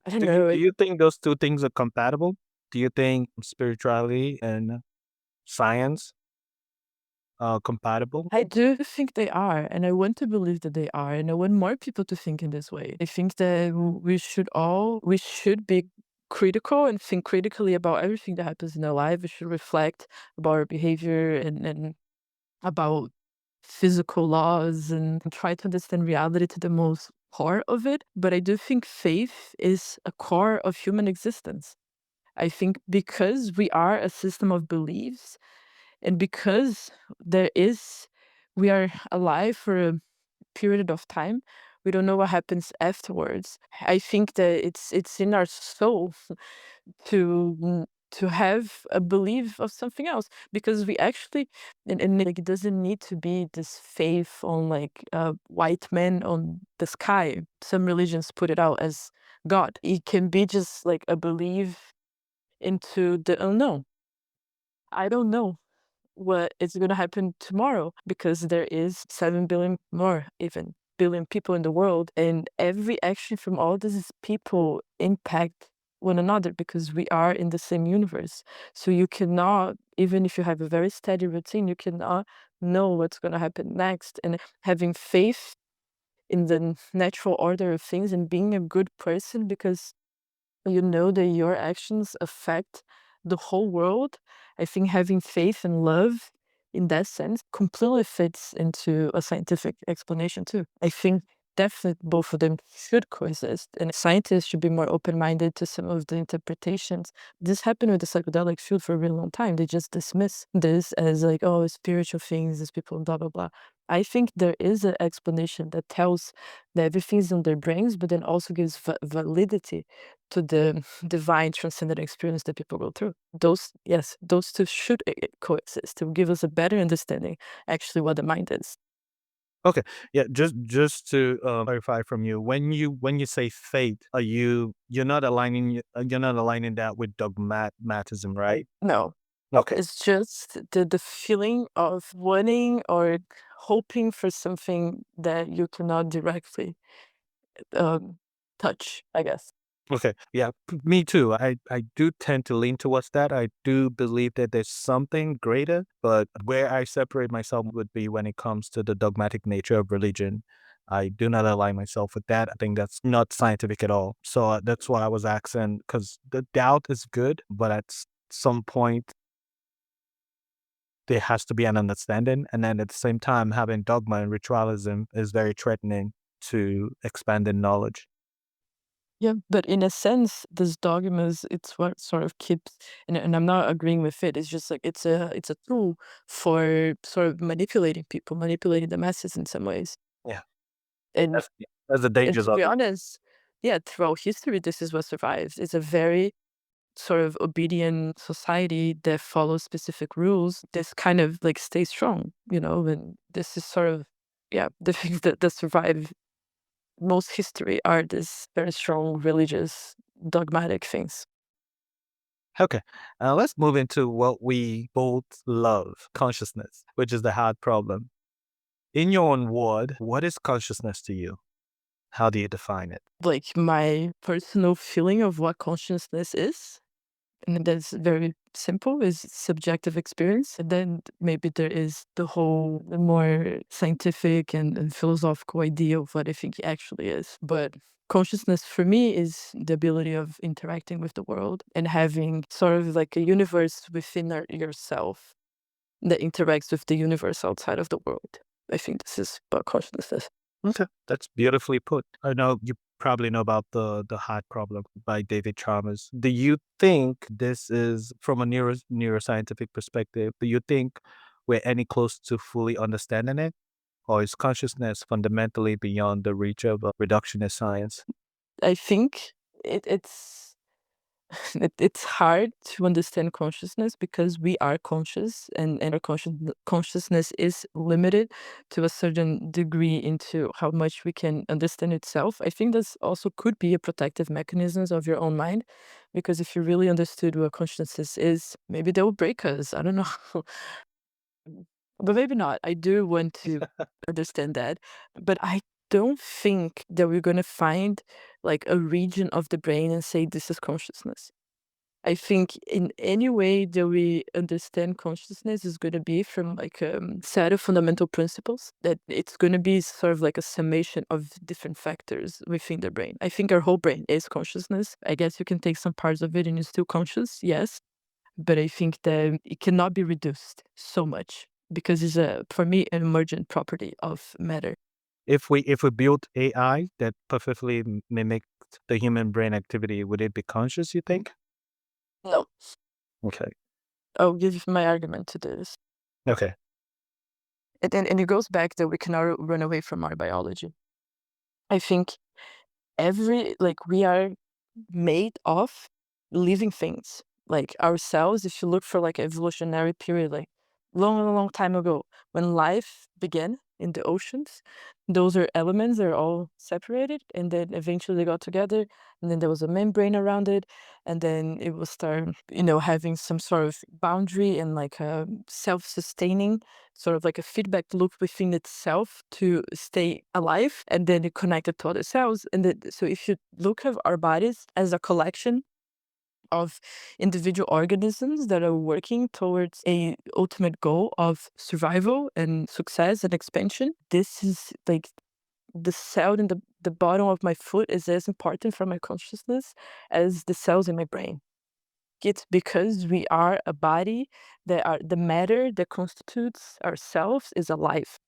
C: I don't know.
B: Do you think those two things are compatible? Do you think spirituality and science are compatible?
C: I do think they are, and I want to believe that they are, and I want more people to think in this way. I think that we should be critical and think critically about everything that happens in our life. We should reflect about our behavior and about physical laws and try to understand reality to the most core of it. But I do think faith is a core of human existence. I think because we are a system of beliefs and because there is we are alive for a period of time, we don't know what happens afterwards. I think that it's in our soul to have a belief of something else because we actually and like it doesn't need to be this faith on like a white man on the sky. Some religions put it out as God. It can be just like a belief into the unknown. I don't know what is going to happen tomorrow because there is 7 billion more even billion people in the world, and every action from all these people impact one another because we are in the same universe. So you cannot, even if you have a very steady routine, you cannot know what's going to happen next. And having faith in the natural order of things and being a good person because you know that your actions affect the whole world. I think having faith and love in that sense completely fits into a scientific explanation too. I think definitely both of them should coexist, and scientists should be more open-minded to some of the interpretations. This happened with the psychedelic field for a really long time. They just dismiss this as like, oh, spiritual things, these people, blah, blah, blah. I think there is an explanation that tells that everything's in their brains, but then also gives validity to the divine transcendent experience that people go through. Yes, those two should coexist to give us a better understanding actually what the mind is.
B: Okay, yeah. Just to clarify from you, when you say faith, you're not aligning that with dogmatism, right?
C: No,
B: Okay,
C: it's just the feeling of wanting or hoping for something that you cannot directly um, touch, I guess.
B: okay, yeah. Me too. I do tend to lean towards that. I do believe that there's something greater, but where I separate myself would be when it comes to the dogmatic nature of religion. I do not align myself with that. I think that's not scientific at all. So that's why I was asking, because the doubt is good, but at some point there has to be an understanding. And then at the same time, having dogma and ritualism is very threatening to expanding knowledge.
C: Yeah, but in a sense, this dogmas, it's what sort of keeps, and I'm not agreeing with it. It's just like it's a tool for sort of manipulating people, manipulating the masses in some ways.
B: Yeah,
C: And
B: that's the
C: and
B: dangers
C: to
B: of
C: be
B: it.
C: honest, yeah, throughout history, this is what survives. It's a very sort of obedient society that follows specific rules. This kind of like stays strong, and this is sort of yeah, the things that survive most history are these very strong religious dogmatic things.
B: Okay, let's move into what we both love, consciousness, which is the hard problem. In your own word, what is consciousness to you? How do you define it?
C: Like my personal feeling of what consciousness is, and that's very simple, is subjective experience. And then maybe there is the whole more scientific and philosophical idea of what I think it actually is. But consciousness for me is the ability of interacting with the world and having sort of like a universe within yourself that interacts with the universe outside of the world. I think this is what consciousness is.
B: Okay, that's beautifully put. I know you probably know about the heart problem by David Chalmers. Do you think this is from a neuroscientific perspective? Do you think we're any close to fully understanding it, or is consciousness fundamentally beyond the reach of reductionist science?
C: I think it's It's hard to understand consciousness because we are conscious, and our consciousness is limited to a certain degree into how much we can understand itself. I think this also could be a protective mechanisms of your own mind, because if you really understood what consciousness is, maybe they will break us. I don't know. But maybe not. I do want to understand that. But I don't think that we're going to find like a region of the brain and say this is consciousness. I think in any way that we understand consciousness is going to be from like a set of fundamental principles, that it's going to be sort of like a summation of different factors within the brain. I think our whole brain is consciousness. I guess you can take some parts of it and you're still conscious, yes. But I think that it cannot be reduced so much because it's for me, an emergent property of matter.
B: If we built AI that perfectly mimicked the human brain activity, would it be conscious, you think?
C: No,
B: Okay.
C: I'll give you my argument to this.
B: Okay.
C: And it goes back that we cannot run away from our biology. I think we are made of living things. Like ourselves, if you look for like evolutionary period, like long time ago, when life began in the oceans, those are elements that are all separated, and then eventually they got together, and then there was a membrane around it, and then it will start, having some sort of boundary and like a self-sustaining sort of like a feedback loop within itself to stay alive, and then it connected to other cells. And then, so if you look at our bodies as a collection of individual organisms that are working towards a ultimate goal of survival and success and expansion, this is like the cell in the bottom of my foot is as important for my consciousness as the cells in my brain. It's because we are a body, that are the matter that constitutes ourselves is alive.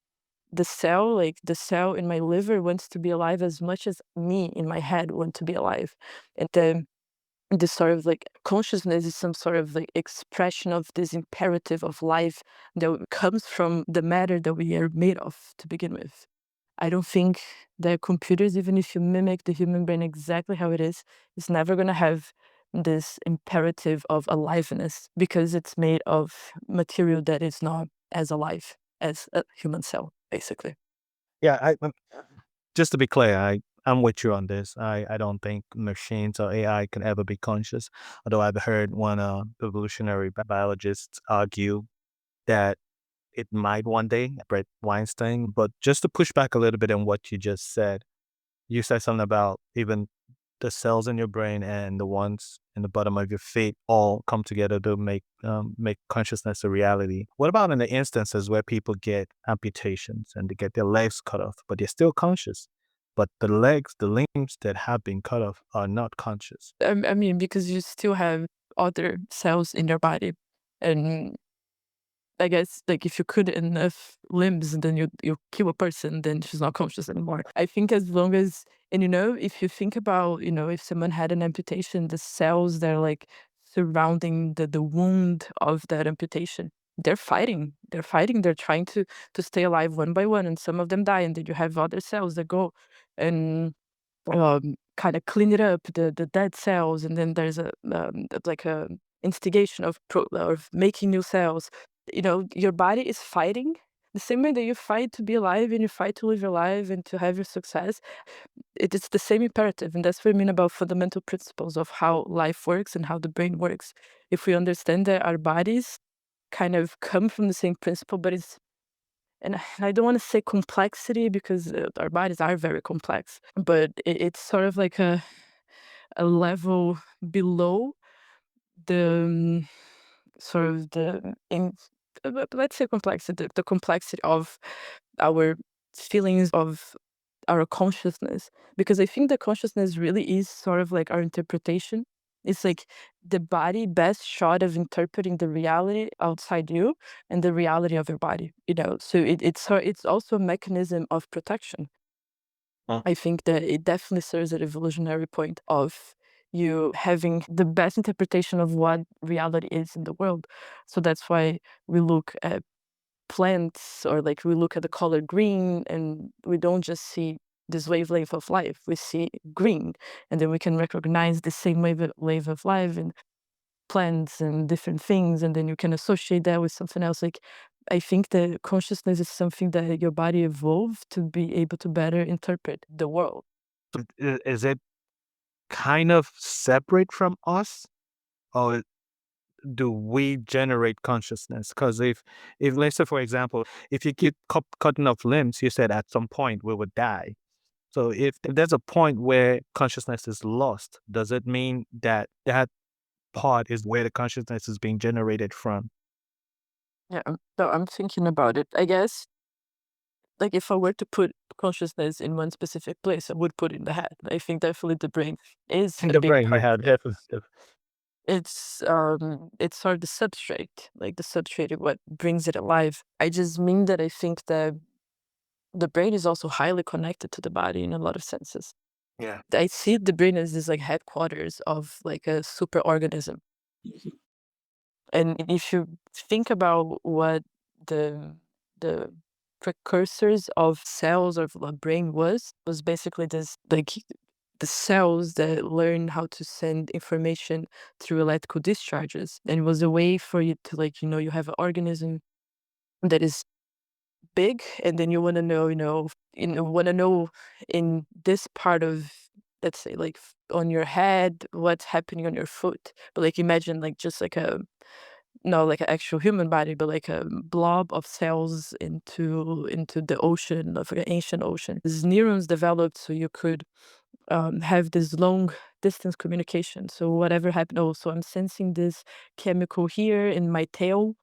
C: The cell in my liver wants to be alive as much as me in my head want to be alive. And then this sort of like consciousness is some sort of like expression of this imperative of life that comes from the matter that we are made of to begin with. I don't think that computers, even if you mimic the human brain exactly how it is never going to have this imperative of aliveness because it's made of material that is not as alive as a human cell, basically.
B: Yeah, just to be clear, I'm with you on this. I don't think machines or AI can ever be conscious. Although I've heard one evolutionary biologist argue that it might one day, Brett Weinstein. But just to push back a little bit on what you just said, you said something about even the cells in your brain and the ones in the bottom of your feet all come together to make consciousness a reality. What about in the instances where people get amputations and they get their legs cut off, but they're still conscious? But the limbs that have been cut off are not conscious.
C: I mean, because you still have other cells in your body. And I guess like if you cut enough limbs and then you kill a person, then she's not conscious anymore. I think as long as, and if you think about, if someone had an amputation, the cells that are like surrounding the wound of that amputation, they're fighting. They're fighting. They're trying to stay alive one by one, and some of them die, and then you have other cells that go and kind of clean it up, the dead cells, and then there's like a instigation of making new cells. Your body is fighting the same way that you fight to be alive and you fight to live your life and to have your success. It is the same imperative, and that's what I mean about fundamental principles of how life works and how the brain works. If we understand that our bodies kind of come from the same principle, but and I don't want to say complexity because our bodies are very complex, but it's sort of like a level below the sort of the in let's say complexity, the complexity of our feelings of our consciousness, because I think the consciousness really is sort of like our interpretation. It's like the body best shot of interpreting the reality outside you and the reality of your body. So it's also a mechanism of protection.
B: Huh.
C: I think that it definitely serves an evolutionary point of you having the best interpretation of what reality is in the world. So that's why we look at plants, or like we look at the color green, and we don't just see this wavelength of life. We see green, and then we can recognize the same wave of life in plants and different things, and then you can associate that with something else. Like, I think that consciousness is something that your body evolved to be able to better interpret the world.
B: Is it kind of separate from us, or do we generate consciousness? Because if let's say, for example, if you keep cutting off limbs, you said at some point we would die. So if there's a point where consciousness is lost, does it mean that that part is where the consciousness is being generated from?
C: Yeah, so I'm thinking about it. I guess, like, if I were to put consciousness in one specific place, I would put it in the head. I think definitely the brain is
B: In
C: a
B: the
C: big
B: brain,
C: part
B: yeah,
C: of it.
B: definitely.
C: It's sort of the substrate, like the substrate is what brings it alive. I just mean that I think that the brain is also highly connected to the body in a lot of senses.
B: Yeah.
C: I see the brain as this like headquarters of like a super organism. And if you think about what the the precursors of cells of the brain was basically this like the cells that learn how to send information through electrical discharges. And it was a way for you to, like, you have an organism that is big, and then you want to know, want to know in this part of, let's say, like on your head, what's happening on your foot. But like imagine like just like a no, like an actual human body, but like a blob of cells into the ocean of an ancient ocean. These neurons developed so you could have this long distance communication. So whatever happened, oh, so I'm sensing this chemical here in my tail,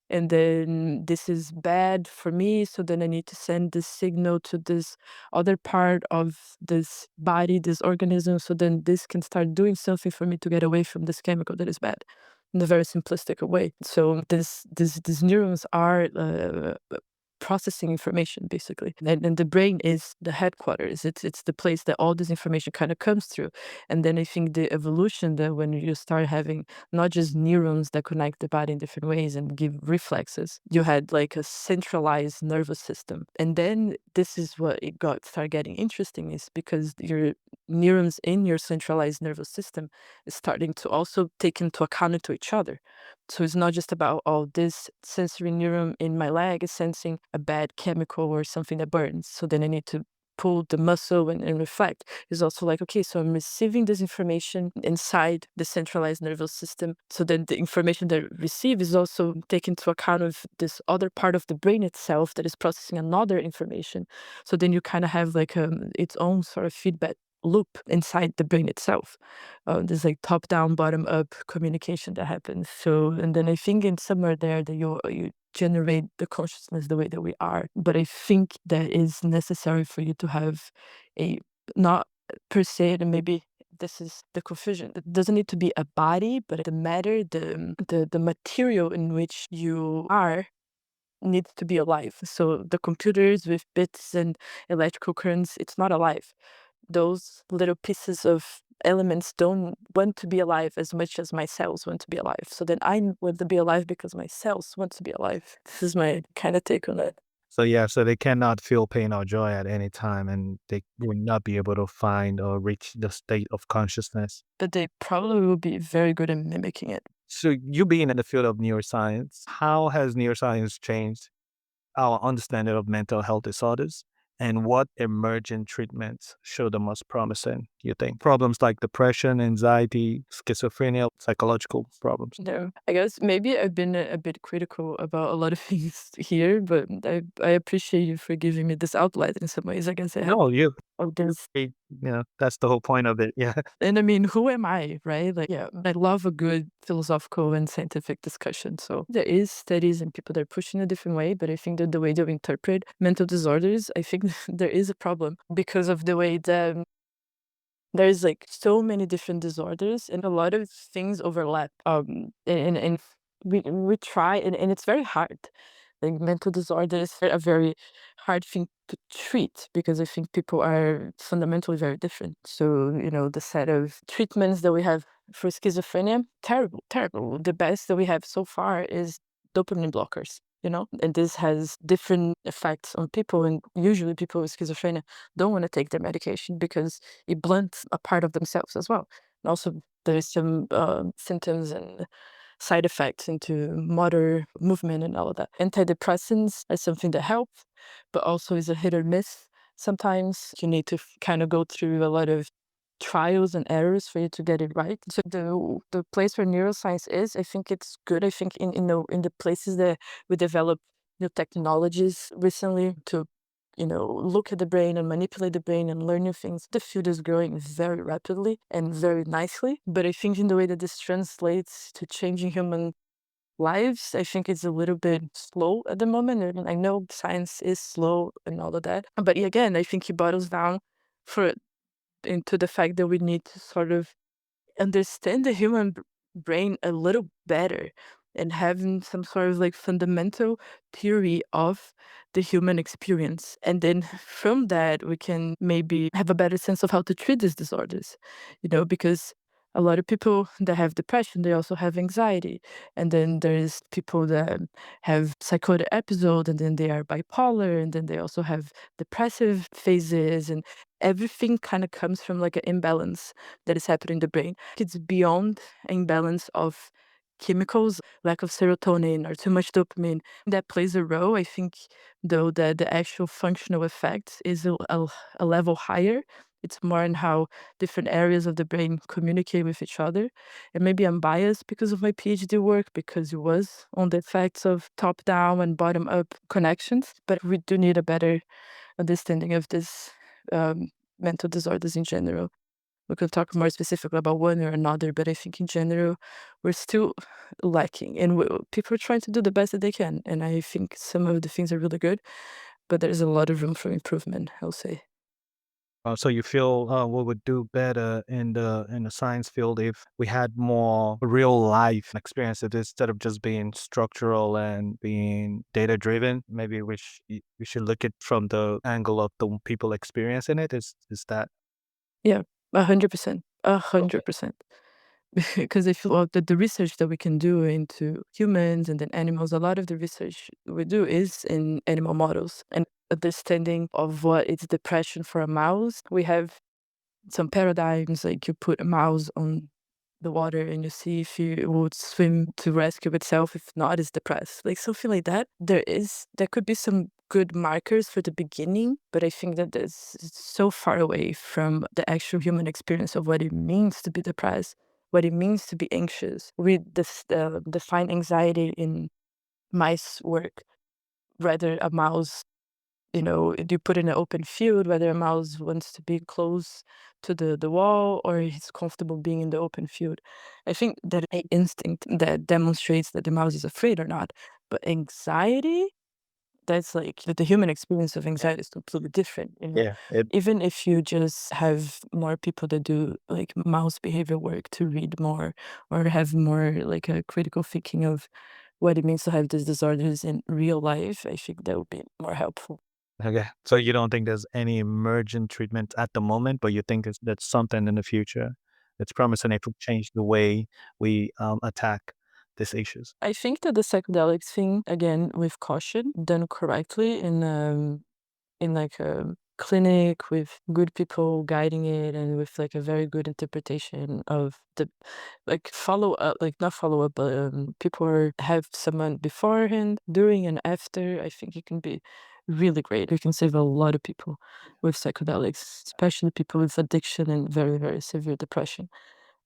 C: and then this is bad for me. So then I need to send this signal to this other part of this body, this organism. So then this can start doing something for me to get away from this chemical that is bad in a very simplistic way. So these neurons are processing information basically, and the brain is the headquarters. It's the place that all this information kind of comes through. And then I think the evolution, that when you start having not just neurons that connect the body in different ways and give reflexes, you had like a centralized nervous system. And then this is what it got start getting interesting, is because your neurons in your centralized nervous system is starting to also take into account to each other. So it's not just about, oh, this sensory neuron in my leg is sensing a bad chemical or something that burns. So then I need to pull the muscle and reflect. It's also like, okay, so I'm receiving this information inside the centralized nervous system. So then the information that I receive is also taken into account of this other part of the brain itself that is processing another information. So then you kind of have like its own sort of feedback loop inside the brain itself. There's like top down, bottom up communication that happens. So, and then I think in somewhere there that you generate the consciousness the way that we are. But I think that is necessary for you to have a, not per se, and maybe this is the confusion. It doesn't need to be a body, but the matter, the material in which you are needs to be alive. So the computers with bits and electrical currents, it's not alive. Those little pieces of elements don't want to be alive as much as my cells want to be alive. So then I want to be alive because my cells want to be alive. This is my kind of take on it.
B: So yeah, so they cannot feel pain or joy at any time, and they will not be able to find or reach the state of consciousness.
C: But they probably will be very good at mimicking it.
B: So you being in the field of neuroscience, how has neuroscience changed our understanding of mental health disorders? And what emerging treatments show the most promising, you think? Problems like depression, anxiety, schizophrenia, psychological problems.
C: No, I guess maybe I've been a bit critical about a lot of things here, but I appreciate you for giving me this outlet in some ways. I guess I have
B: No, you,
C: of this.
B: that's the whole point of it. Yeah.
C: And I mean, who am I, right? Like, yeah, I love a good philosophical and scientific discussion. So there is studies and people that are pushing a different way, but I think that the way that we interpret mental disorders, I think there is a problem because of the way that there's like so many different disorders and a lot of things overlap. And we try, and it's very hard. Like mental disorders are a very hard thing to treat because I think people are fundamentally very different. So, the set of treatments that we have for schizophrenia, terrible, terrible. The best that we have so far is dopamine blockers. and this has different effects on people. And usually people with schizophrenia don't want to take their medication because it blunts a part of themselves as well. And also there's some symptoms and side effects into motor movement and all of that. Antidepressants are something that help, but also is a hit or miss. Sometimes you need to kind of go through a lot of trials and errors for you to get it right. So the place where neuroscience is, I think it's good. I think in the places that we develop new technologies recently to look at the brain and manipulate the brain and learn new things. The field is growing very rapidly and very nicely. But I think in the way that this translates to changing human lives, I think it's a little bit slow at the moment. And I know science is slow and all of that. But again, I think it boils down for into the fact that we need to sort of understand the human brain a little better and having some sort of like fundamental theory of the human experience. And then from that, we can maybe have a better sense of how to treat these disorders, because a lot of people that have depression, they also have anxiety. And then there's people that have psychotic episodes, and then they are bipolar, and then they also have depressive phases. And everything kind of comes from like an imbalance that is happening in the brain. It's beyond imbalance of chemicals, lack of serotonin or too much dopamine. That plays a role. I think, though, that the actual functional effect is a level higher. It's more in how different areas of the brain communicate with each other. And maybe I'm biased because of my PhD work, because it was on the effects of top-down and bottom-up connections. But we do need a better understanding of this mental disorders in general. We could talk more specifically about one or another, but I think in general, we're still lacking. And people are trying to do the best that they can. And I think some of the things are really good, but there's a lot of room for improvement, I'll say.
B: So you feel we would do better in the science field if we had more real life experiences instead of just being structural and being data driven. Maybe we should look at from the angle of the people experiencing it. Is that
C: Yeah, 100%.
B: okay?
C: 100%. Because I feel that the research that we can do into humans and then animals, a lot of the research we do is in animal models and understanding of what is depression for a mouse. We have some paradigms, like you put a mouse on the water and you see if it would swim to rescue itself. If not, it's depressed. Like something like that. There could be some good markers for the beginning, but I think that it's so far away from the actual human experience of what it means to be depressed, what it means to be anxious. We define anxiety in mice work, rather a mouse, you put in an open field, whether a mouse wants to be close to the wall or he's comfortable being in the open field. I think that a instinct that demonstrates that the mouse is afraid or not. But anxiety, that's like the human experience of anxiety is completely different.
B: Yeah, it
C: Even if you just have more people that do like mouse behavior work to read more or have more like a critical thinking of what it means to have these disorders in real life, I think that would be more helpful.
B: okay. So you don't think there's any emergent treatment at the moment, but you think that's something in the future that's promising it will change the way we attack these issues.
C: I think that the psychedelics thing, again, with caution, done correctly in like a clinic with good people guiding it and with like a very good interpretation of the like follow up, like not follow up, but people have someone beforehand, during, and after. I think it can be really great. You can save a lot of people with psychedelics, especially people with addiction and very, very severe depression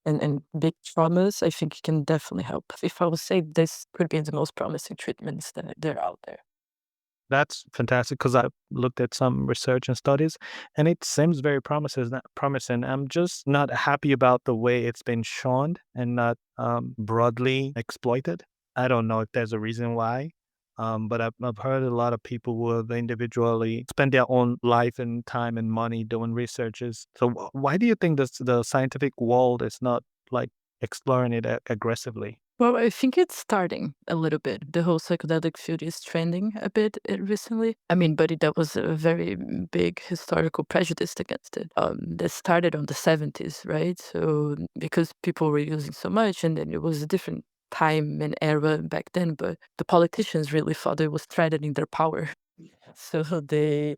C: and big traumas. I think it can definitely help. If I would say this could be the most promising treatments that are out there.
B: That's fantastic because I've looked at some research and studies, and it seems very promising. I'm just not happy about the way it's been shown and not broadly exploited. I don't know if there's a reason why, but I've heard a lot of people who have individually spent their own life and time and money doing researches. So why do you think the scientific world is not like exploring it aggressively?
C: Well, I think it's starting a little bit. The whole psychedelic field is trending a bit recently. I mean, but that was a very big historical prejudice against it. That started on the 70s, right? So because people were using so much, and then it was different time and era back then, but the politicians really thought it was threatening their power. So they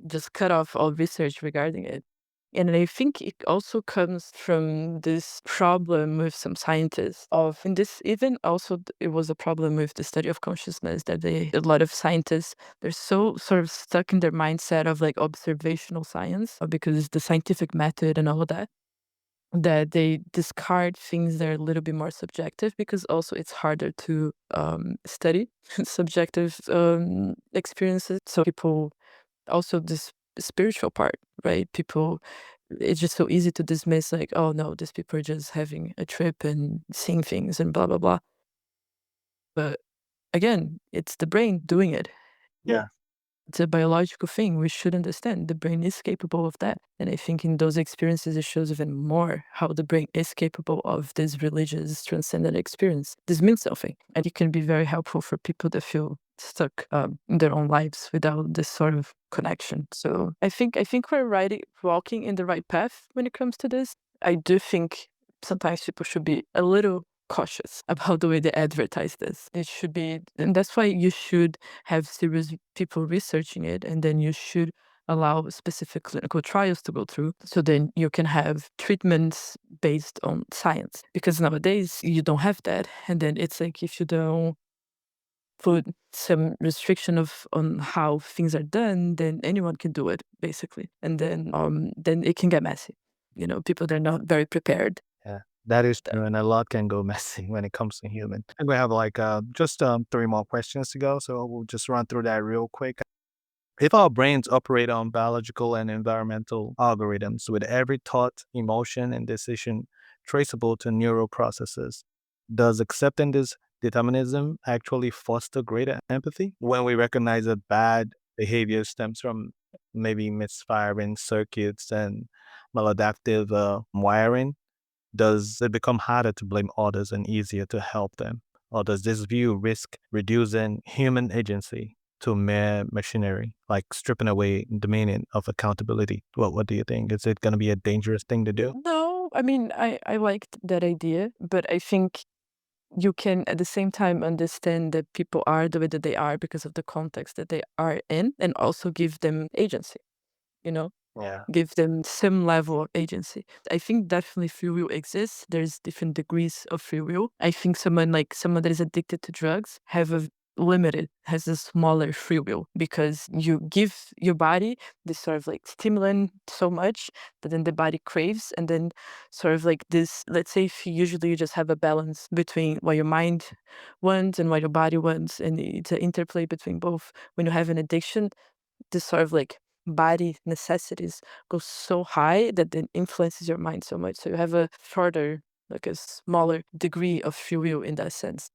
C: just cut off all research regarding it. And I think it also comes from this problem with some scientists of, and this even also it was a problem with the study of consciousness that a lot of scientists, they're so sort of stuck in their mindset of like observational science because the scientific method and all of that, that they discard things that are a little bit more subjective because also it's harder to study subjective experiences. So people also this spiritual part, right? People, it's just so easy to dismiss like, oh no, these people are just having a trip and seeing things and blah blah blah. But again, it's the brain doing it.
B: Yeah.
C: It's a biological thing. We should understand the brain is capable of that. And I think in those experiences, it shows even more how the brain is capable of this religious transcendent experience. This means something. And it can be very helpful for people that feel stuck in their own lives without this sort of connection. So I think we're walking in the right path when it comes to this. I do think sometimes people should be a little cautious about the way they advertise this. It should be, and that's why you should have serious people researching it, and then you should allow specific clinical trials to go through. So then you can have treatments based on science. Because nowadays you don't have that. And then it's like if you don't put some restriction of on how things are done, then anyone can do it, basically. And then it can get messy. People that are not very prepared.
B: Yeah, that is true, and a lot can go messy when it comes to human. And we have like just three more questions to go, so we'll just run through that real quick. If our brains operate on biological and environmental algorithms with every thought, emotion, and decision traceable to neural processes, does accepting this determinism actually foster greater empathy when we recognize that bad behavior stems from maybe misfiring circuits and maladaptive wiring? Does it become harder to blame others and easier to help them? Or does this view risk reducing human agency to mere machinery, like stripping away the meaning of accountability? What do you think? Is it going to be a dangerous thing to do?
C: No, I mean, I liked that idea, but I think you can at the same time understand that people are the way that they are because of the context that they are in, and also give them agency, you know?
B: Yeah.
C: Give them some level of agency. I think definitely free will exists. There's different degrees of free will. I think someone that is addicted to drugs has a smaller free will because you give your body this sort of like stimulant so much that then the body craves, and then sort of like this, let's say if you just have a balance between what your mind wants and what your body wants, and it's an interplay between both. When you have an addiction, this sort of like body necessities go so high that it influences your mind so much. So you have a shorter, like a smaller degree of free will in that sense.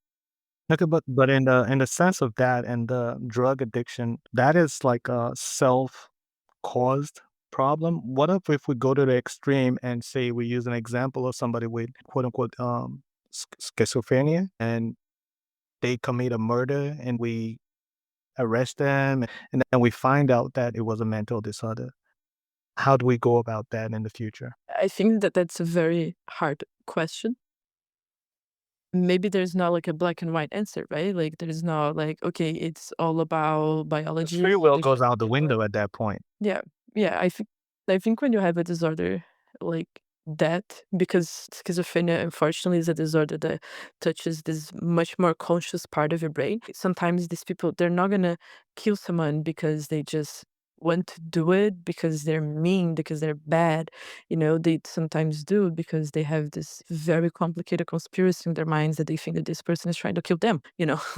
B: Okay, but in the sense of that and the drug addiction, that is like a self caused problem. What if we go to the extreme and say we use an example of somebody with quote unquote schizophrenia and they commit a murder and we arrest them and then we find out that it was a mental disorder. How do we go about that in the future?
C: I think that that's a very hard question. Maybe there's not like a black and white answer, right? Like there's not like, okay, it's all about
B: 'Cause
C: biology.
B: free will goes out the window at that point.
C: Yeah, yeah. I think when you have a disorder like that, because schizophrenia unfortunately is a disorder that touches this much more conscious part of your brain. Sometimes these people, they're not gonna kill someone because they just want to do it because they're mean, because they're bad. They sometimes do it because they have this very complicated conspiracy in their minds that they think that this person is trying to kill them.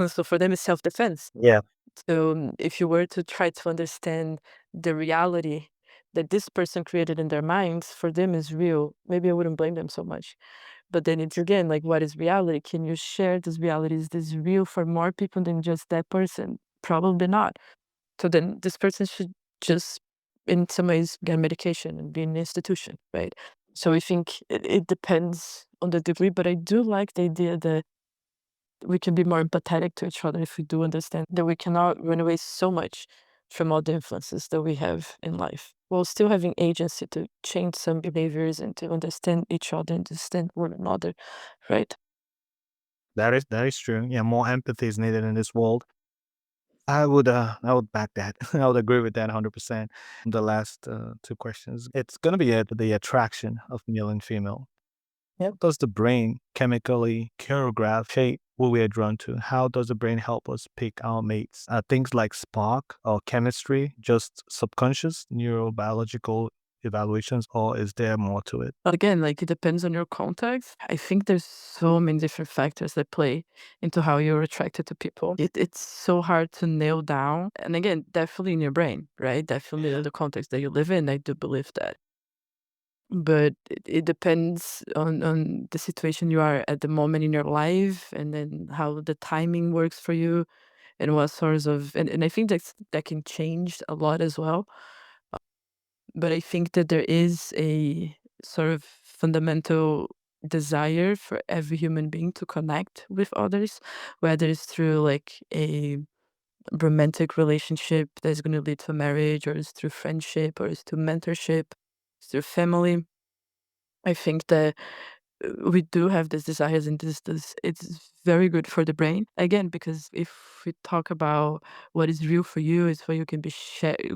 C: So for them it's self-defense.
B: Yeah.
C: So if you were to try to understand the reality that this person created in their minds, for them is real, maybe I wouldn't blame them so much. But then it's again like, what is reality? Can you share this reality? Is this real for more people than just that person? Probably not. So then this person should just, in some ways, get medication and be in an institution, right? So I think it depends on the degree, but I do like the idea that we can be more empathetic to each other if we do understand that we cannot run away so much from all the influences that we have in life while still having agency to change some behaviors and to understand each other, understand one another, right?
B: That is true. Yeah, more empathy is needed in this world. I would back that. I would agree with that 100%. The last two questions. It's gonna be the attraction of male and female. How does the brain chemically choreograph shape who we are drawn to? How does the brain help us pick our mates? Are things like spark or chemistry just subconscious neurobiological evaluations, or is there more to it?
C: Again, like it depends on your context. I think there's so many different factors that play into how you're attracted to people. It's so hard to nail down. And again, definitely in your brain, right? Definitely in the context that you live in. I do believe that. But it depends on the situation you are at the moment in your life, and then how the timing works for you, and what sorts of, and I think that can change a lot as well. But I think that there is a sort of fundamental desire for every human being to connect with others, whether it's through like a romantic relationship that's going to lead to marriage, or it's through friendship, or it's through mentorship, it's through family. I think that we do have these desires, and this it's very good for the brain, again, because if we talk about what is real for you is what you can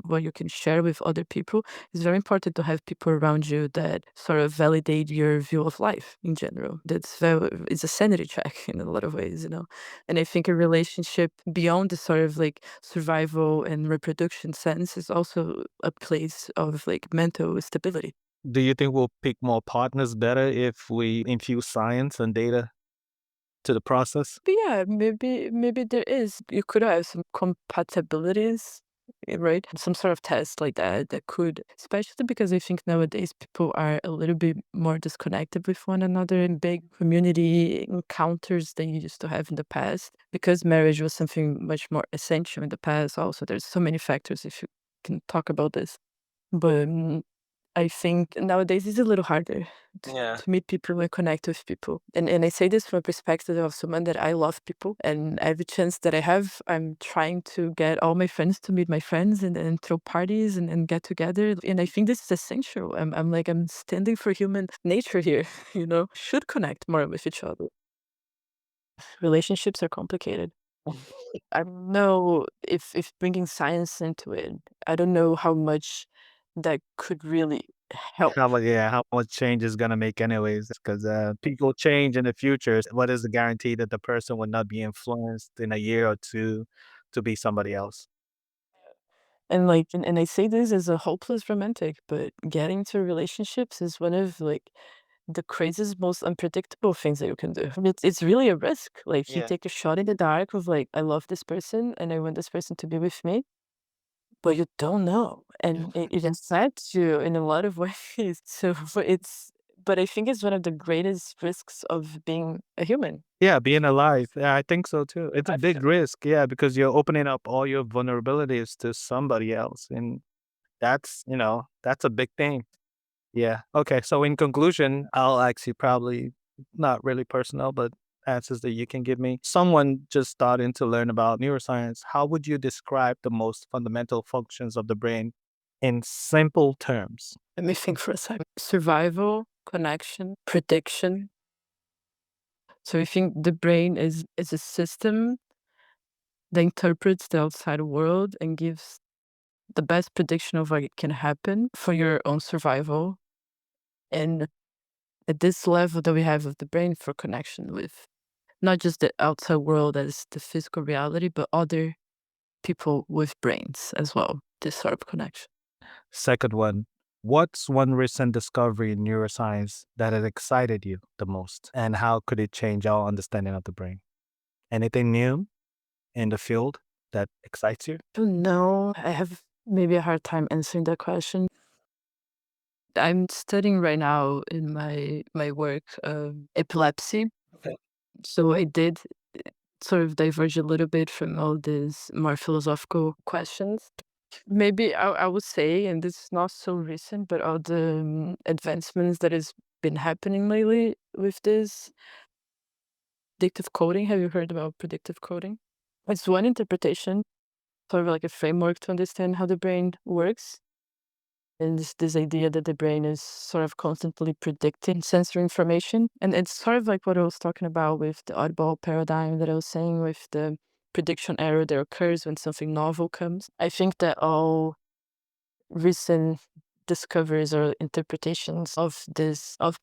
C: what you can share with other people. It's very important to have people around you that sort of validate your view of life in general. It's a sanity check in a lot of ways, you know. And I think a relationship beyond the sort of like survival and reproduction sense is also a place of like mental stability.
B: Do you think we'll pick more partners better if we infuse science and data to the process?
C: But yeah, maybe there is. You could have some compatibilities, right? Some sort of test like that that could, especially because I think nowadays people are a little bit more disconnected with one another in big community encounters than you used to have in the past. Because marriage was something much more essential in the past. Also, there's so many factors if you can talk about this. But I think nowadays it's a little harder
B: Yeah.
C: to meet people and connect with people. And I say this from a perspective of someone that I love people, and every chance that I have, I'm trying to get all my friends to meet my friends, and throw parties, and get together. And I think this is essential. I'm standing for human nature here, you know, should connect more with each other. Relationships are complicated. I don't know if bringing science into it, I don't know how much that could really help.
B: How much change is gonna make anyways? Because people change in the future. What is the guarantee that the person will not be influenced in a year or two to be somebody else?
C: And like, and I say this as a hopeless romantic, but getting to relationships is one of like the craziest, most unpredictable things that you can do. It's really a risk. Like you
B: Yeah.
C: take a shot in the dark of like, I love this person and I want this person to be with me, but you don't know. And it affects you in a lot of ways. So but I think it's one of the greatest risks of being a human.
B: Yeah, being alive. Yeah, I think so too. It's a
C: I
B: big
C: feel.
B: risk, yeah, because you're opening up all your vulnerabilities to somebody else, and that's a big thing. Yeah. Okay. So in conclusion, I'll ask you probably not really personal, but answers that you can give me. Someone just starting to learn about neuroscience. How would you describe the most fundamental functions of the brain in simple terms?
C: Let me think for a second. Survival, connection, prediction. So I think the brain is a system that interprets the outside world and gives the best prediction of what can happen for your own survival. And at this level that we have of the brain for connection with not just the outside world as the physical reality, but other people with brains as well. This sort of connection.
B: Second one, what's one recent discovery in neuroscience that has excited you the most? And how could it change our understanding of the brain? Anything new in the field that excites you?
C: I don't know. I have maybe a hard time answering that question. I'm studying right now in my work epilepsy.
B: Okay.
C: So I did sort of diverge a little bit from all these more philosophical questions. Maybe I would say, and this is not so recent, but all the advancements that has been happening lately with this predictive coding. Have you heard about predictive coding? It's one interpretation, sort of like a framework to understand how the brain works. And this idea that the brain is sort of constantly predicting sensory information. And it's sort of like what I was talking about with the oddball paradigm that I was saying with the prediction error that occurs when something novel comes. I think that all recent discoveries or interpretations of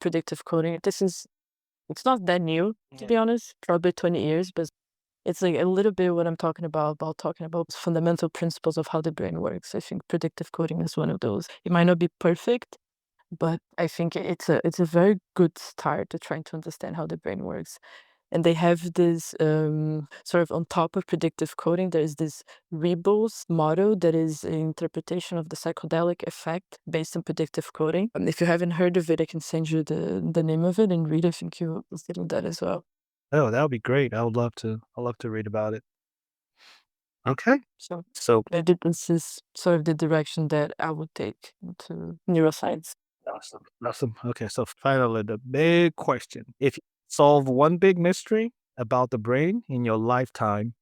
C: predictive coding, it's not that new, to be honest, probably 20 years, but it's like a little bit what I'm talking about talking about fundamental principles of how the brain works. I think predictive coding is one of those. It might not be perfect, but I think it's a very good start to trying to understand how the brain works. And they have this sort of on top of predictive coding, there's this Rebels model that is an interpretation of the psychedelic effect based on predictive coding. And if you haven't heard of it, I can send you the name of it and read. I think you'll feel that as well.
B: Oh, that would be great. I would love to. I'd love to read about it. Okay.
C: So
B: So
C: this is sort of the direction that I would take into neuroscience.
B: awesome. Awesome. Okay. So finally, the big question. If you solve one big mystery about the brain in your lifetime,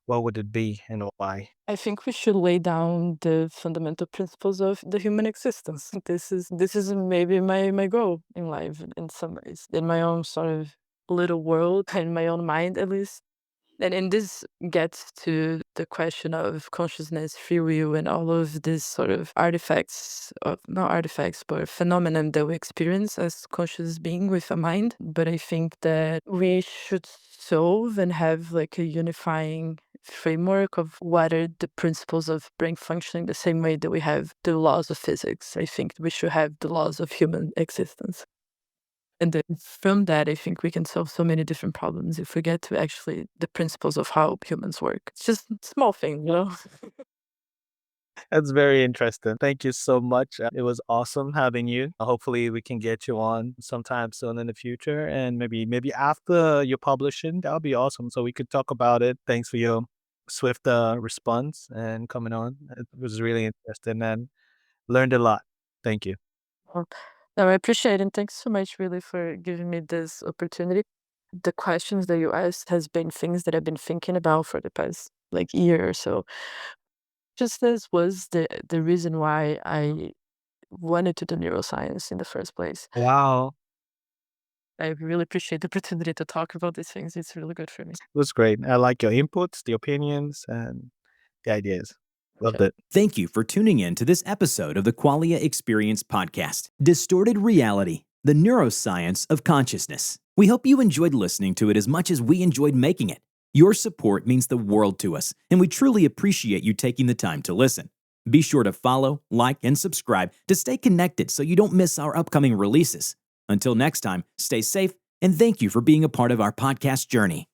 B: what would it be and why?
C: I think we should lay down the fundamental principles of the human existence. This is maybe my goal in life in some ways, in my own sort of little world, in my own mind at least. And this gets to the question of consciousness, free will, and all of these sort of artifacts, of not artifacts, but phenomenon that we experience as conscious being with a mind. But I think that we should solve and have like a unifying framework of what are the principles of brain functioning the same way that we have the laws of physics. I think we should have the laws of human existence. And then from that, I think we can solve so many different problems if we get to actually the principles of how humans work. It's just a small thing, you know?
B: That's very interesting. Thank you so much. It was awesome having you. Hopefully, we can get you on sometime soon in the future, and maybe after you publishing, that would be awesome. So we could talk about it. Thanks for your swift response and coming on. It was really interesting and learned a lot. Thank you.
C: Well, no, I appreciate it. And thanks so much, really, for giving me this opportunity. The questions that you asked has been things that I've been thinking about for the past like year or so. Just this was the reason why I wanted to do neuroscience in the first place.
B: Wow,
C: I really appreciate the opportunity to talk about these things. It's really good for me.
B: it was great. I like your inputs, the opinions, and the ideas. Loved it.
A: Thank you for tuning in to this episode of the Qualia Experience Podcast, Distorted Reality, the Neuroscience of Consciousness. We hope you enjoyed listening to it as much as we enjoyed making it. Your support means the world to us, and we truly appreciate you taking the time to listen. Be sure to follow, like, and subscribe to stay connected so you don't miss our upcoming releases. Until next time, stay safe, and thank you for being a part of our podcast journey.